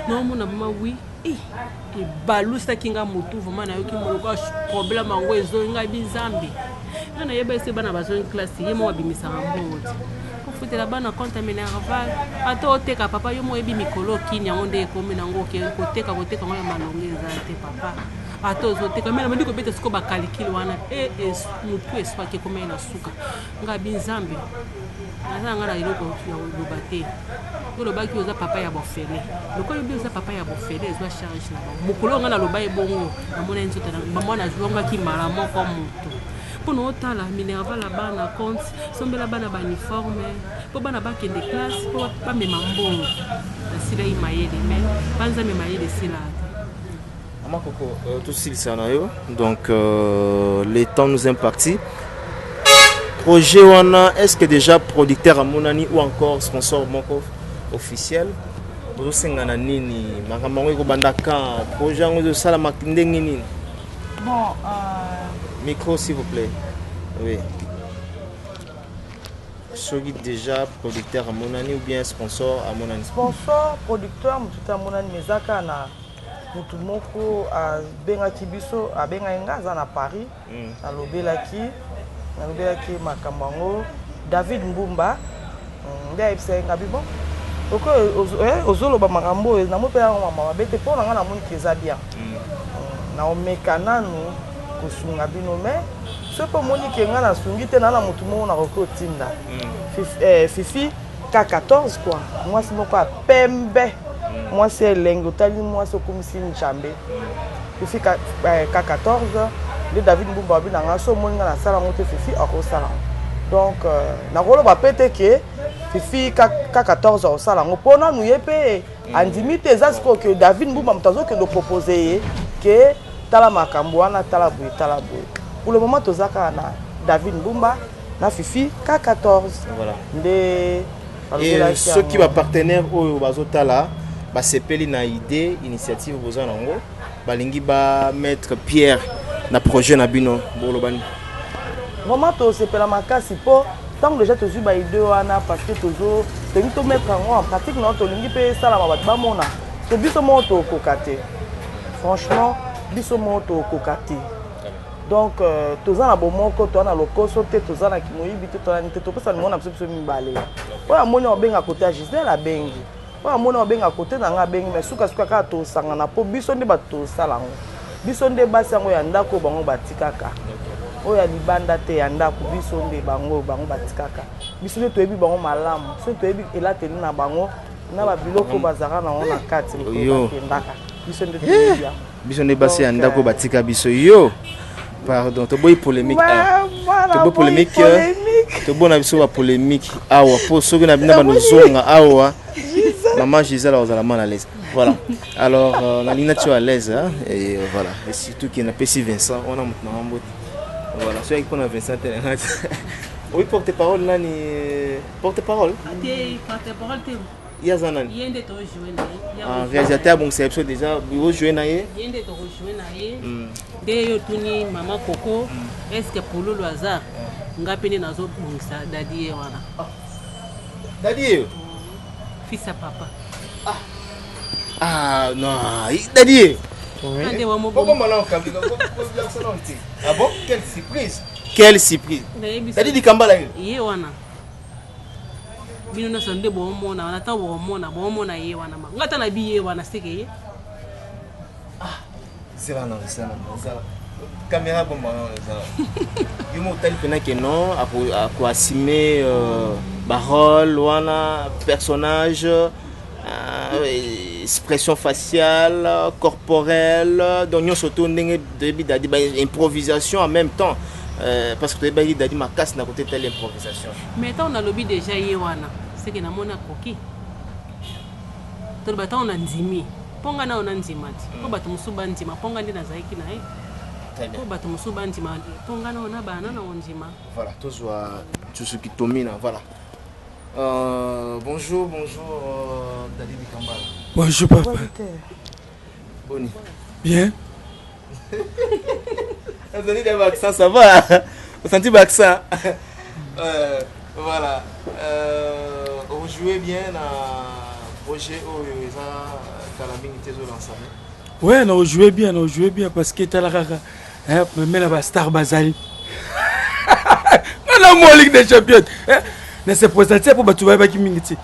naomona bama wi ebalusaki nga motu vraimen nayoki moloko problème yango ezonga bizambe nga nayeba ese bana bazongi classe ye mo abimisaka mbongo te futela bana compte minerval ata oteka papa yo moyebi mikolo kini yango nde ekomi nango koteka ngo ya malonge eza te papa ata ozoteka mena mandi kobeta siko bakalikile wana motu eswaki ekomi na suka nga binzambe naza nga na eloko ya loba te olobaki oza papa ya bofele lokola obi oza papa ya bofele ezwa charge na bango mokolo nga na loba ebongo namona nzoto bamwana azwangaki mala moko moto pour otala minerval la bana compte sombela bana ba uniforme po bana ba kende classe po ba mema mbongo asila imayele mais banza memayele sila Maman Coco tout style ça na yo donc le temps nous est imparti projet wana est-ce que déjà producteur à monani ou encore sponsor moko officiel bozo sengana nini makambo ko bandaka projet ngo de sala makindenge nini bon micro s'il vous plaît. Oui. Sogi déjà producteur à Monani ou bien sponsor à Monani? Sponsor, producteur, tout à Monani, mais zaka na mutumoko a benga kibiso a benga ingaza na Paris, na lobelaki makambango David Mbumba, ndia ipse ngabibon. Oko ozolo ba makambo na mo pela mama bete po nga na moni keza bien. Na omekananu kusunga bino me sopo moni kenga na sungi te na mutu mo na rokotinda fifi K14 quoi moi c'est moko pembe moi c'est lengo tali moi c'est comme si nchambe fifi K14 le David Mbumba bi na so moni na sala ngote fifi akosala donc na rolo ba pete ke fifi K14 osala ngo pona nu yepe andimite zasko que David Mbumba mtazo ke do proposer que tala makambo wana tala boy pour le moment tozaka na David Mbumba na fifi K14 voilà nde et ceux qui va partenaire au bazotala ba sepeli na idée initiative bozana ngo balingi ba mettre pierre na projet na bino bolobani moment to sepela makasi po tant que déjà tu as eu idée parce que tu as mettre en pratique non tu as ça la ba mona to biso moto kokate franchement biso moto kokate donc tu as na bomoko tu as na lokoso te tu as na kimoyibi te tu as te pesa ni mona biso mibale oya moni obenga côté ya Gisèle abengi oya moni obenga côté na nga bengi mais suka ka to sangana po biso nde ba to salango biso nde basi yango ya ndako bango batikaka oya libanda te ya ndako biso nde bango batikaka biso nde toyebi bango malamu so toyebi elateli na bango na babiloko bazaka nango na kati ndaka biso nde toyebi biso nde basi ya ndako batika biso yo pardon to boy polémique to boy polémique to bona biso ba polémique awa po soki na bina banozonga awa maman Gisèle ozala mal à l'aise. Voilà. Alors, la ligne est à l'aise. Hein? Et voilà. Et surtout qu'il y a un Vincent. On a maintenant un mot. Voilà. Celui qui prend Vincent, oui, porte-parole, là, porte-parole. Porte-parole, il y a Zanan. Il y a des joueurs. En réalisateur, bon, c'est déjà. Vous jouez naïe. Il y a des joueurs naïe. Des Tuni, maman Coco. Est-ce que pour le hasard, on a péné dans autres ça, Daddy, voilà. Daddy. Fils à papa. Ah non, Daddy. Ah bon? Quelle surprise. Quelle surprise. Daddy di Kambala. Yé wana. Bino na sonde bo mona, na ta bo mona yé wana. Ngata na bi yé wana seke. Ah, c'est là non, c'est là. Caméra bon non, c'est là. Il m'a tel pena que non, à quoi assumer parole, wana personnage, expression faciale, corporelle, donc nous surtout des improvisation en même temps. Parce que tu as dit ma casse n'a côté telle improvisation. Mais on a lobby déjà yewana, c'est que na mona koki. Tout bata on a nzimi. Ponga na on a nzimati. Ko batu musuba nzima, ponga ndi na zaiki na Très bien. Ko batu musuba nzima, ponga na ona bana na onzima. Voilà, tous tout ce qui domine, voilà. Bonjour, Daddy Kambala. Bonjour papa. Boni. Bien. Vous avez des vaccins, ça va? Vous sentez vaccin? Voilà. Vous jouez bien dans le projet où il y a l'ensemble. Ouais, on jouait bien parce que tu as la rara. Mais la star Bazali. On a mon Ligue des Champions. Mais c'est pour ça pour tu vas pas qui mingiti.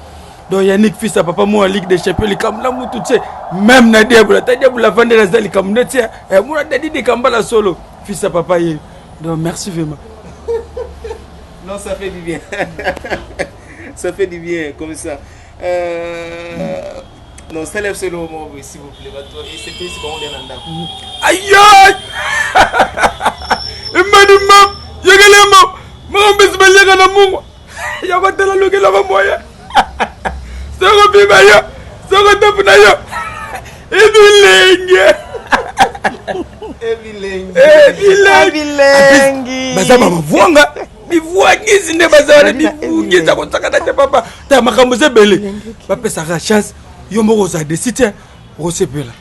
Donc Yannick fils à papa moi Ligue des Champions les comme là mutu tu sais même na debula ta debula vendre la zali comme ne tiens moi Daddy de Kambala solo fils à papa hier. Donc merci vraiment. Non, ça fait du bien. Ça fait du bien comme ça. Non, ça lève le mot s'il vous plaît. Et c'est plus bon on est en dedans. Aïe aïe. Emmanuel, yagalemo, mon bisbal yagana mungu. Yagatela lugela ba moya. Soko bibayo, soko tapunayo. Ebilengi. Baza mama vuanga. Bivuangi zinde baza na bivuangi za kotakana te papa. Ta makambo zebele. Papa ça chance. Yo moko za décider recevela.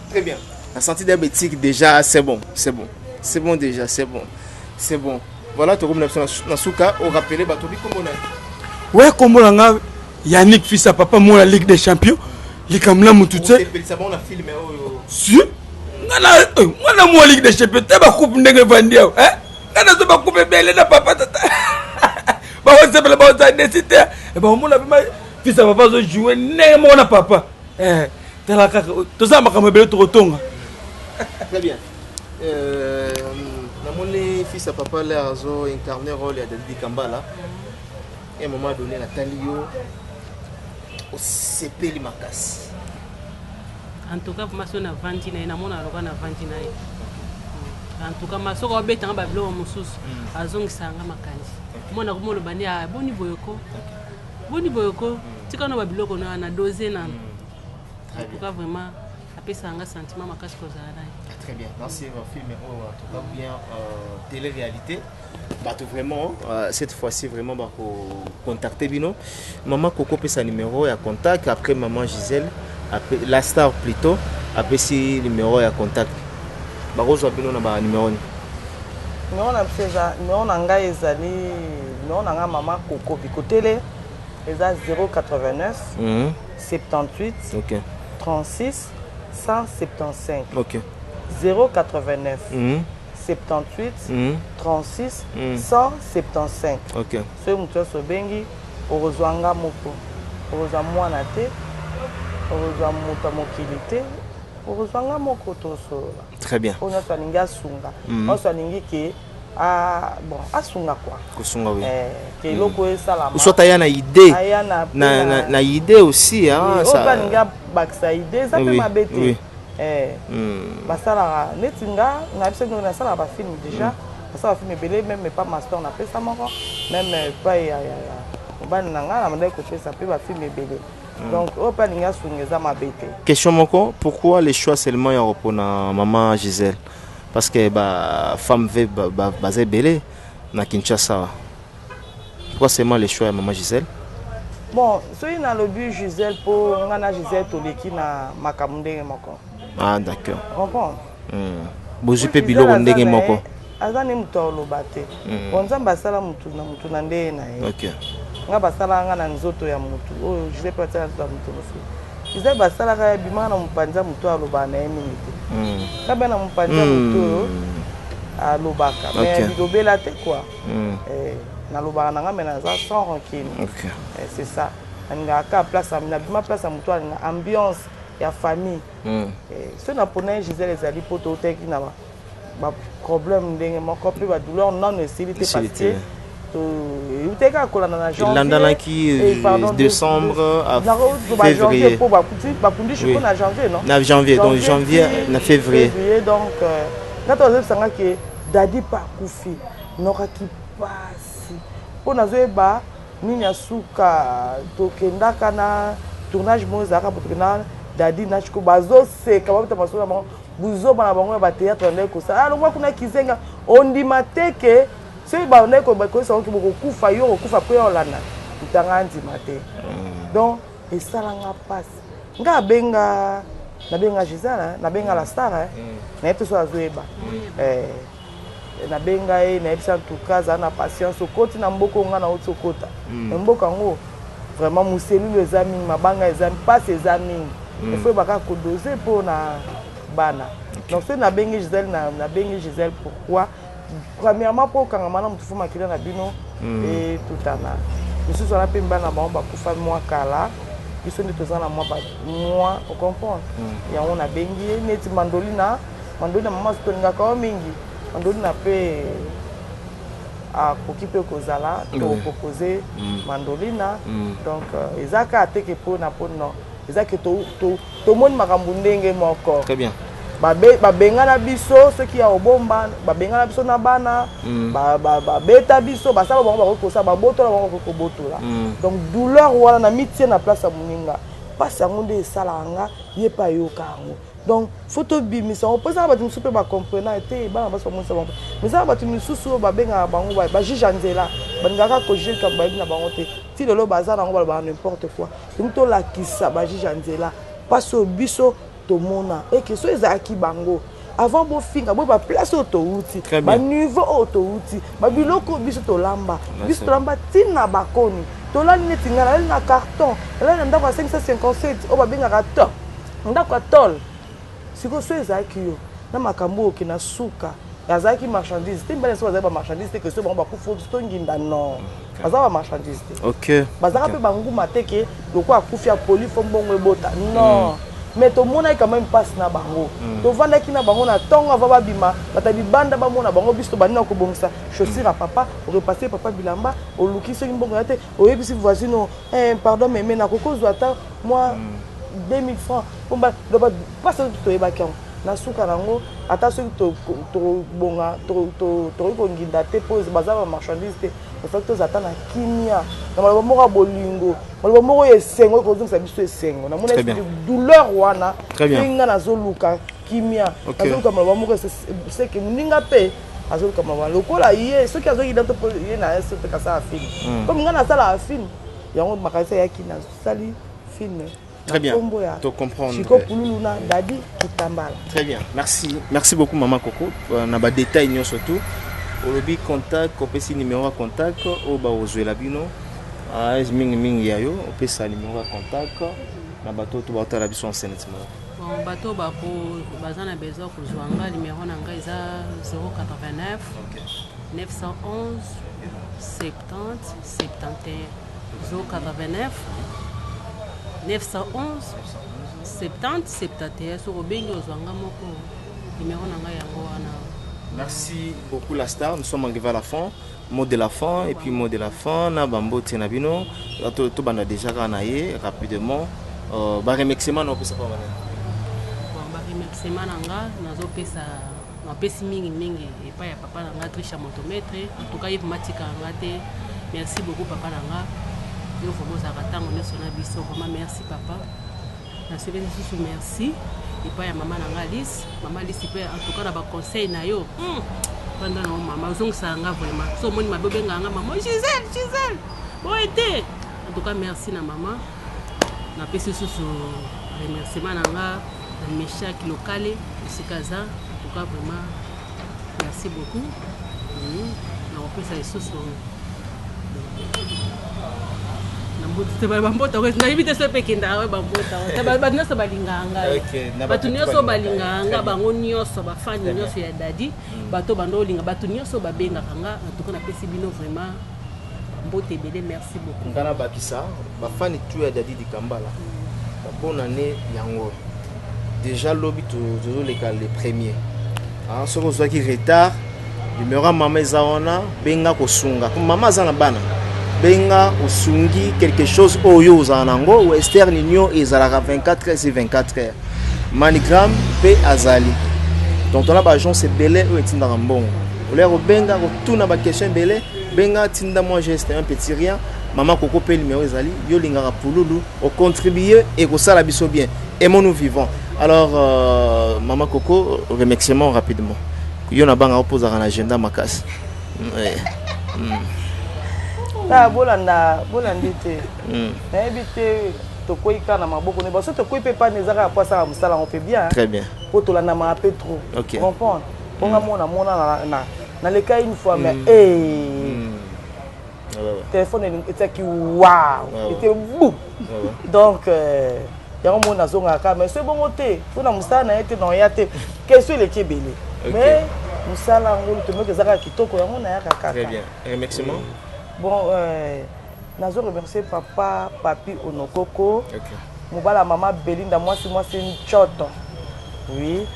Très bien. La santé diabétique déjà c'est bon, c'est bon. C'est bon déjà, c'est bon. C'est bon. Voilà, tu comme na souka au rappeler batobi comme on a. Ouais, comme on a Yannick fils à papa moi la Ligue des Champions. Les kamla mutu tu sais. C'est bon on a filmé Si ngana moi Ligue des Champions te ba coupe ndenge vandia hein. Ngana so ba coupe belle na papa tata. Ba on se bela ba on décider. Et ba on a fils à papa zo jouer ndenge mo na papa. Tala kaka to za makambo bele to kotonga. Très bien. Mon fils à papa là a incarné le rôle de Daddy Kambala. Et à un moment donné, la talio au CP Limakas. En tout cas, je suis na vantina na mona loka na vantina. En tout cas, je suis beta ba bilo mususu azongi sanga makanji. Mona ko molo bani a boni boyoko. Boni boyoko, tika na ba biloko na doser na. En tout cas, vraiment apesa nga sentiment makasi ko za na. Très bien. Merci mon film en tout cas bien télé-réalité. Bah tout vraiment cette fois-ci vraiment bah contacter Bino. Maman Coco peut sa numéro à contact après maman Gisèle après la star plutôt après si numéro à contact. Bah rejoindre Bino na ba numéro. numéro na ngai ezali numéro na nga maman Coco Bikotele eza 089 78 Ok. 36 175 Ok. 089 78 36 175 Ok. soki moto nyonso obengi okozwa nga moko okozwa mwana te okozwa moto ya mokili te okozwa nga moko tosolola Très bien. oyo nyonso alingi asunga nyonso alingi ke bon asunga kwa Kosunga oui. ke eloko esalama Soit aya na idée. aya Na idée aussi hein ça oyo alingi abakisa idée eza mpe mabe te basalaka neti nga na biso ndenge nasalaka bafilme déjà nasalaka bafilme ebele même pas master napesa moko même epai ya mobali na nga na mandaki kopesa mpe bafilme ebele donc oyo mpe alingi asunga eza mabe te. Question moko, pourquoi les choix seulement ya repona maman Gisèle? Parce que femme veut basé belé na Kinshasa. Pourquoi seulement les choix ya maman Gisèle? Bon, soki nalobi Gisèle mpo nga na Gisèle toleki na makambo ndenge moko. Ah d'accord. Comprendre? Bozwi mpe biloko ndenge moko. Aza ne moto aloba te. Bon nzambe asala motu na ndenge na ye. Ok. Nga basala nga na nzoto ya motu oyo Gisèle mpe asala nzoto ya motu mosusu. Gisèle basalaka ye bimaka na mopanzi ya motu aloba na ye mingi te. Nga mpe na mopanzi ya motu oyo alobaka mais bilobela te quoi. Nalobaka na nga mais naza sans rancune. Ok. C'est ça. Nalingaka place na bima place ya motu alinga ambiance ya famille. So na pona Gisèle ezali po toteki na ba problème ndenge moko pe ba douleur non esili te parce que uteka kolanda na janvier landanaki décembre à février po bakundi chiko na janvier non na janvier donc janvier na février donc ngato azosanga ke dadi pa kufi nokaki pasi po nazoyeba nini asuka tokendaka na tournage mo ezalaka po tokendaka dadi na chiko bazoseka babeta masolo na bango buzoba na bango ya bateatre ndenge kosala alongwa kuna kizenga ondima teke soki bandeko bakoyesa oki bokokufa yo kokufa mpe olanda ntanga ndima te donc esalanga mpasi nga nabenga Gisèle nabenga la star nayebi te so azoyeba nabenga ye nayebisa antuka azala na patience okoti na mboka nga na oti okota mboka yango vraiment moselulu eza mingi mabanga eza mpasi eza mingi efo ebaka kodose mpo na bana donc soki nabengi Gisèle pourquoi premièrement pour okangama na motu fo makila na bino etutana misusu wana mpe mbala na bango bakufa mwa kala biso nde toza na mwa ocomprendre yango nabengi ye neti mandolina mama tolingaka yo mingi mandolina mpe akoki mpe kozala topropose mandolina donc eza kaka teke mpona non eza ke tomoni makambo ndenge moko. Très bien. Babengana biso soki ya obomba babengana biso na bana babeta biso basala bango bakokosa babotola bango kobotola donc douleur wana na mitie na place ya moninga pasi yango nde esalaka nga ye mpe ayoka yango donc foto bimisa yango mposa bato misusu mpe bakomprena ete bana basi bamonisa bango misala bato misusu oyo babengaka bango bajuge ya nzela balingaka kojuge kaka bayebi na bango te ti lelo baza nango balobaka n'importe quoi donc tolakisa bajuge ya nzela pasi oyo biso tomona eke so ezalaki bango avant bofinga boye baplace oyo touti baniveau oyo touti babiloko biso tolamba biso tolamba ntina bakoni tolali neti ngai nalali na carton nalali na ndako ya 557 oyo babengaka to ndako ya tol sikoyo so ezalaki yo na makambo oyo okena suka azalaki marchandise te mbala so bazali bamarchandise te keso bango bakufa biso tonginda non baza bamarchandise te bazalaka mpe banguma te ke loko akufi ya poli fo mbongo ebota non mais tomonaki quand même passe na bango tovandaki na bango na ntongo ava babima bata libanda bamona bango biso tobandi na kobongisa chaussure ya papa orepasse papa bilamba oluki soki mbongo ya te oyebisi voisine pardon meme nakokozwa ata mwa 2000 francs mpo pasi toyebaki yango na suka nango ata soki tobonga tokoki konginda te mpo baza bamarchandise te ofaki toza ata na kimia na maloba moko ya bolingo maloba moko oyo esengo ekozongisa biso esengo namona douleur wana mpe nga nazoluka kimia nazoluka maloba moko seke moninga mpe azoluka maloba lokola ye soki azokida to mpo ye na ese mpe kasala filme comme nga nasalaka filme yango makanisi ayaki nasali filme. Très bien, tu comprends. Dadi Kitambala. Très bien, merci beaucoup Maman Coco. On a des détails surtout. olobi contact opesi numéro ya contact oyo baozwela bino mingi yayo opesa numéro ya contact na bato to baotala biso enseignement. Bon bato baza na besoin kozwa nga numéro na nga eza 089 911 70 71 089 911 70 71 soko bengi ozwa nga moko numéro na nga yango wana. Merci beaucoup la star, nous sommes arrivés à la fin. Mot de la fin et puis mot de la fin na bambo tenabino to banda déjà kanaye rapidement ba remerciement na pesa pa bana. Bon ba remerciement nga nazo pesa na pesi mingi et pas ya papa nga Trisha motomètre en tout cas il matika nga te. Merci beaucoup papa nga. Yo faut ça ratango ne sona biso vraiment merci papa. Na se sous merci et pas ya maman nga Alice peut en tout cas na ba conseil na yo. Pendant non maman zongisa nga vraiment so moni mabobe nga maman Gisèle bon été en tout cas merci na maman na pesi sous remerciement na nga na Meshak locale Sikaza en tout cas vraiment merci beaucoup na opesa sous batu nyonso balinganga bango nyonso bafani nyonso ya dadi bato bando linga bato nyonso babengaka nga en tout cas napesi bino vraiment mbote ebele merci beaucoup ngana bakisa bafani tu ya dadi dikambala bonne année yango déjà lobi tozoleka le premier soko ozwaki retard numéro mama eza wana benga kosunga mama aza na bana benga usungi quelque chose oyo uzanango western union ezalaka 24 heures sur 24 heures manigram pe azali donc on a ba agence belé ou etinda mbongo olé ko benga ko tuna ba question belé benga tinda moi geste un petit rien maman koko pe numéro ezali yo lingaka pululu au contribuer et ko sala biso bien et nous vivons alors maman koko remerciement rapidement yo na banga opposer en agenda makasi bolandi te nayebi te tokoyi kaka na maboko ne baso tokoyi mpe pani ezaka ya poasa ya mosala on fait bien très bien po tolandamaka mpe trop comprendre mponga mona na leka une fois mais téléphone etiaki wow ete bou donc yango mona nazongaka mais so ebongo te mpona mosala na ye te na oya te question eleki ebele mais mosala yango tomoki ezaka kitoko yango nayaka kaka. Très bien, remerciement. Bon, nazo remercier papa, papi Onokoko, mobala maman Belinda, moi c'est une choto. Oui,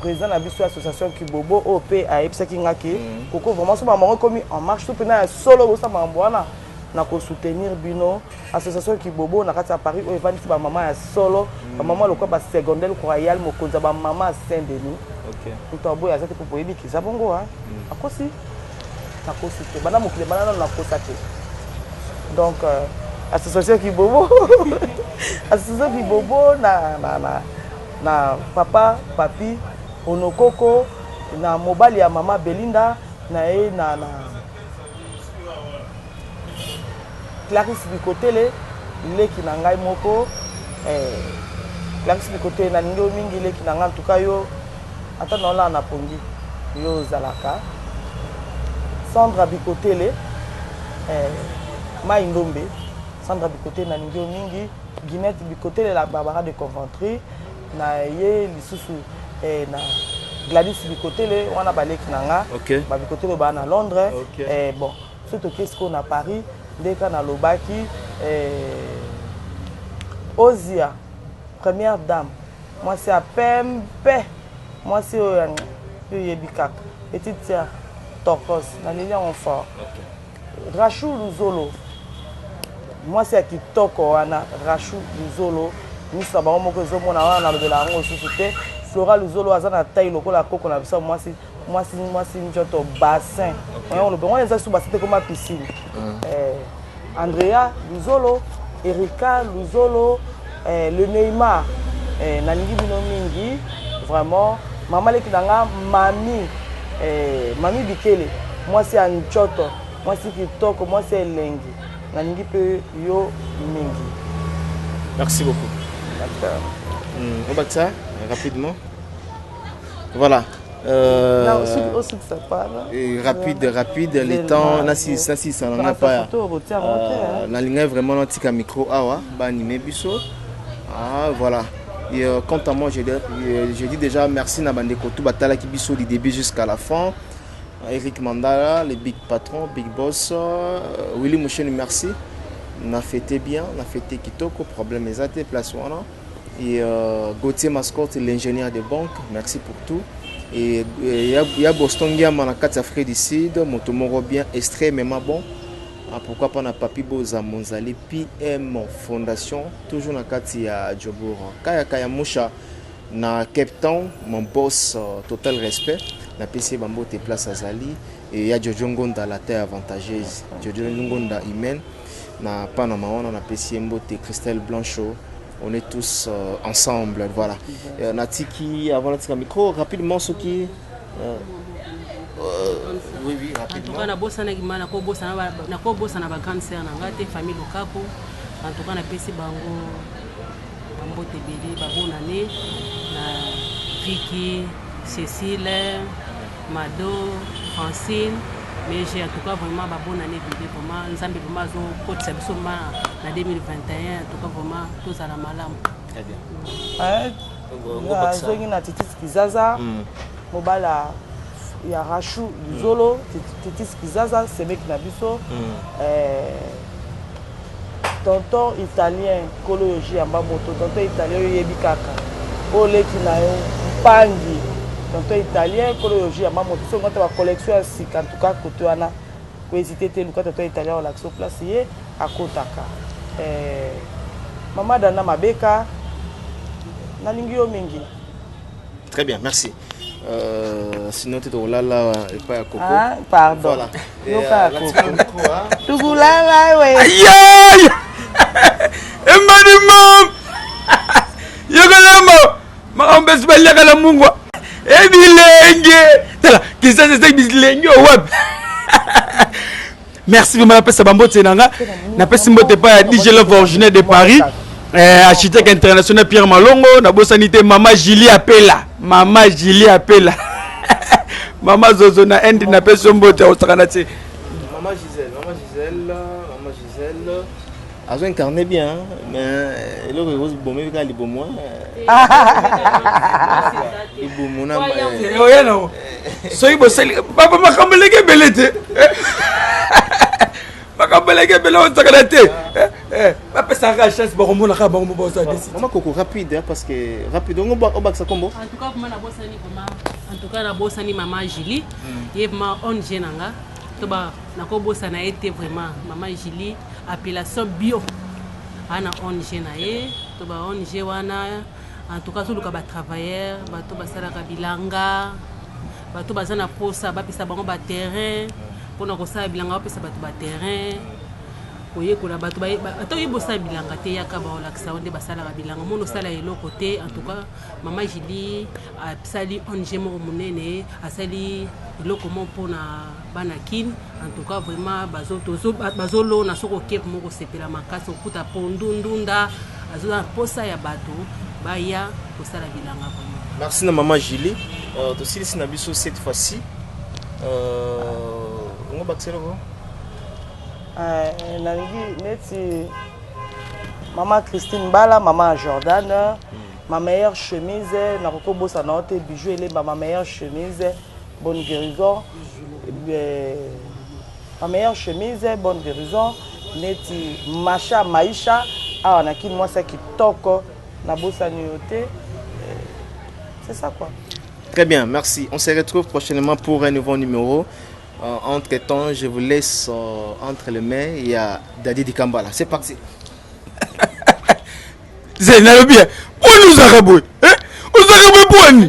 président de l'association Kibobo, OP, à Epsaki Ngaki, Koko, vraiment, ce maman commis en marche, tout pendant solo, au Samamboana, n'a qu'au soutenir Bino, association Kibobo, n'a qu'à Paris, où Evan, ma maman est solo, ma maman le quoi, secondaire, royal, mon cousin, ma maman Saint-Denis. Ok. Tout à beau, il y a cette pour qui ça bon go, hein. À quoi si? Donc, association Kibobo, association Kibobo, na papa, papi, Onokoko, na mobile ya mama Belinda, na Clarisse Bikotele, leki na ngai moko, Clarisse Bikotele na ningo mingi leki na ngai, en tout cas yo, ata na ola na pongi, yo zalaka. Sandra Bikotele, Maïndombe, Sandra Bikotele na Ningyo Mingi, Guinette Bikotele la Barbara de Coventry, na ye lisusu na Gladys Bikotele, on a balé Kinanga, ba Bikotele ba na Londres, bon, surtout qu'est-ce qu'on a Paris, dès qu'on a Lobaki, Ozia, première dame, moi c'est à Pempe, moi c'est Yebikak, et tiens. Tokos, na lilia on fort. Rachou Luzolo. Moi c'est qui toko ana Rachou Luzolo. Ni ça ba moko zo mona wana na de la ngo susute. Flora Luzolo azana taille lokola koko na bisa moi si njoto bassin. On le bon ça sous bassin comme piscine. Andrea Luzolo, Erika Luzolo, le Neymar na lingi bino mingi vraiment maman leki danga mami Mami Bikele, moi c'est Anchoto, moi c'est Kitoko, moi c'est Lengi. Naningi pe yo mingi. Merci beaucoup. On va ça rapidement. Voilà. Rapide, les temps, ça n'en a pas. La ligne vraiment un micro, animé biso. Voilà. Et quant à moi, je dis déjà merci à Bandeko tout batala qui biso du début jusqu'à la fin. Eric Mandala, les big patrons, big boss, Willy Mouchen, merci. On a fêté bien, on a fêté Kitoko, problème les athées, place one. Et Gauthier Mascotte, l'ingénieur de banque, merci pour tout. Et il y a Boston Giam en 4 Afrique du Sud, Motomoro bien, extrêmement bon. Pourquoi pas na Papi Boza Monzali, PM Fondation, toujours na Kati à Djobour. Kaya Moucha, na Cape Town, mon boss, total respect. Na PC Bambo te place à Zali. Et il y a Jojo Ngonda, la terre avantageuse. Jojo Ngonda, Imen. Na Panama, on a PC Mbote, Christelle Blanchot. On est tous ensemble, voilà. Natiki, avant le micro, rapidement ce qui. Oui, rapidement. En tout cas, na cancer na famille Lukaku. En tout cas, na PC Bango, Bambo Tebele, Babo Nane, na Vicky, Cécile, Mado, Francine. Mais j'ai en tout cas vraiment bonne année bébé pour moi. Nous avons vraiment coach Sabsoma en 2021. En tout cas vraiment tous à la malam. Très bien. Il y a Titis Kizaza, Mobala, il y a Rachou Zolo, Titis Kizaza, c'est mec Nabiso. Tonton italien, Koloyoji Ambamoto, tonton italien Yebikaka, Ole Kinayo, Pangi. Tonton italien, Koloyoji Ambamoto, c'est une collection ainsi qu'en tout cas, côté Anna, pour hésiter, tonton italien, on l'a placé à Kotaka. Maman Dana Mabeka, Nalingio Mingi. Très bien, merci. Sinon, tu es là et pas à Coco. Ah, pardon. Voilà. Non, pas à Coco. Tout là, oui. Aïe aïe! Emmanuel! Yogalamo! Marambes Balia la Mungwa! Merci pour m'appeler Sabambo Tsenanga. N'appelle Simbote pas à DJ Love originaire de Paris. Architecte international Pierre Malongo. N'abo sanité Maman Julie Appela. Maman Julie Appela. Maman Zozona Ndi n'appelle Sombote au Tranati. Maman Gisèle. Elles ont incarné bien, mais elle a rose bon mais elle est bon moi. Il bon mon âme. Oya non. Soy bosel. Papa makambeleke belete. Makambeleke belete on takalate. Papa ça chance bon mon ka bon bon ça décide. Maman Coco rapide parce que rapide on va ça combo. En tout cas comment na bosani comment. En tout cas na bosani maman Julie, yema on jenanga. Toba na ko bosana été vraiment maman Julie. Appellation bio ana ONG na ye to ba ONG wana en tout cas tout le cas ba travailleur ba to ba sala ka bilanga ba to ba zana posa ba pesa bango ba terrain pona ko sala bilanga ba pesa ba to ba terrain oye ko na ba to ba to yibo sala bilanga te yaka ba olakisa onde ba sala ka bilanga mono sala elo côté en tout cas maman Julie a sali ONG mo munene a sali eloko mo pona banakin en tout cas vraiment bazolo na soko kep moko sepela makasi okuta pondundunda azona posa ya bato baya kosala bilanga vraiment. Merci na maman Julie. To silisi na biso cette fois-ci. On va accélérer. Nalingi neti maman Christine Bala, maman Jordan, ma meilleure chemise na koko bossa na ote bijou ele ma meilleure chemise. Bonne guérison. Ma meilleure chemise, bonne guérison. Neti Macha Maïcha. Ah, on a qui moi c'est qui toque na bossa nioté. C'est ça quoi. Très bien, merci. On se retrouve prochainement pour un nouveau numéro. Entre temps, je vous laisse entre les mains. Il y a Dadi Dikambala. C'est parti. C'est bien. On nous a raboué. On nous a raboué pour nous.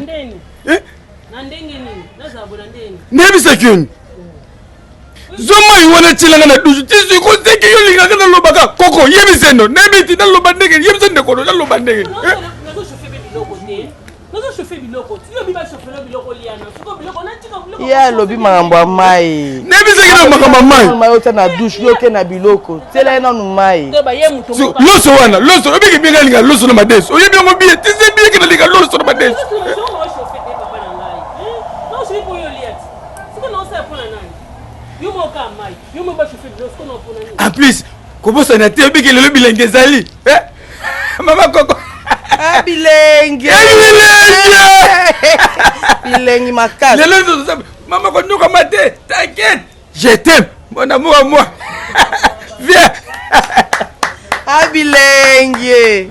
Nebi sekyoni zoma iwana chilanga na duju tisi ko teke yo linga kana lobaka koko yebi sendo nebi ti na loba ndenge yebi sendo ko na loba ndenge ya lobi makambo mai nebi sekina makambo mai mayo tana douche yo ke na biloko tela ina nu mai loso wana loso obiki binga linga loso na madeso oyebi ngo biye tisi biye ke na linga loso na madeso En plus, comment ça n'a été que le bilingue Zali? Maman Coco. Ah, bilingue. Bilingue, ma carte. Maman Coco, t'inquiète. Je t'aime, mon amour à moi. Viens. Ah, bilingue.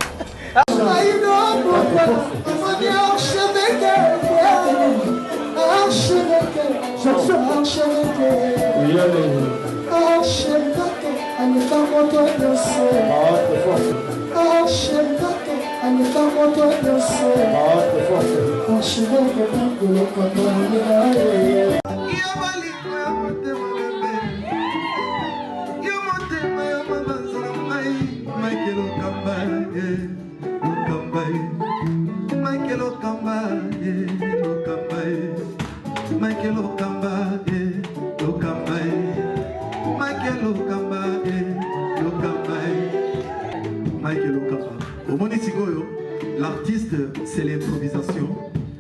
L'artiste, c'est l'improvisation.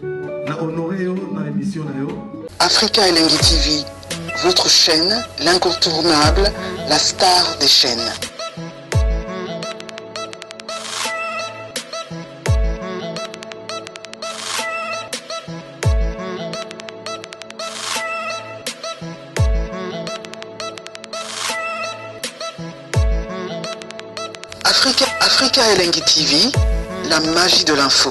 Na honoré na émission na yo. Africa Elengi TV, votre chaîne, l'incontournable, la star des chaînes. Africa Elengi TV, la magie de l'info.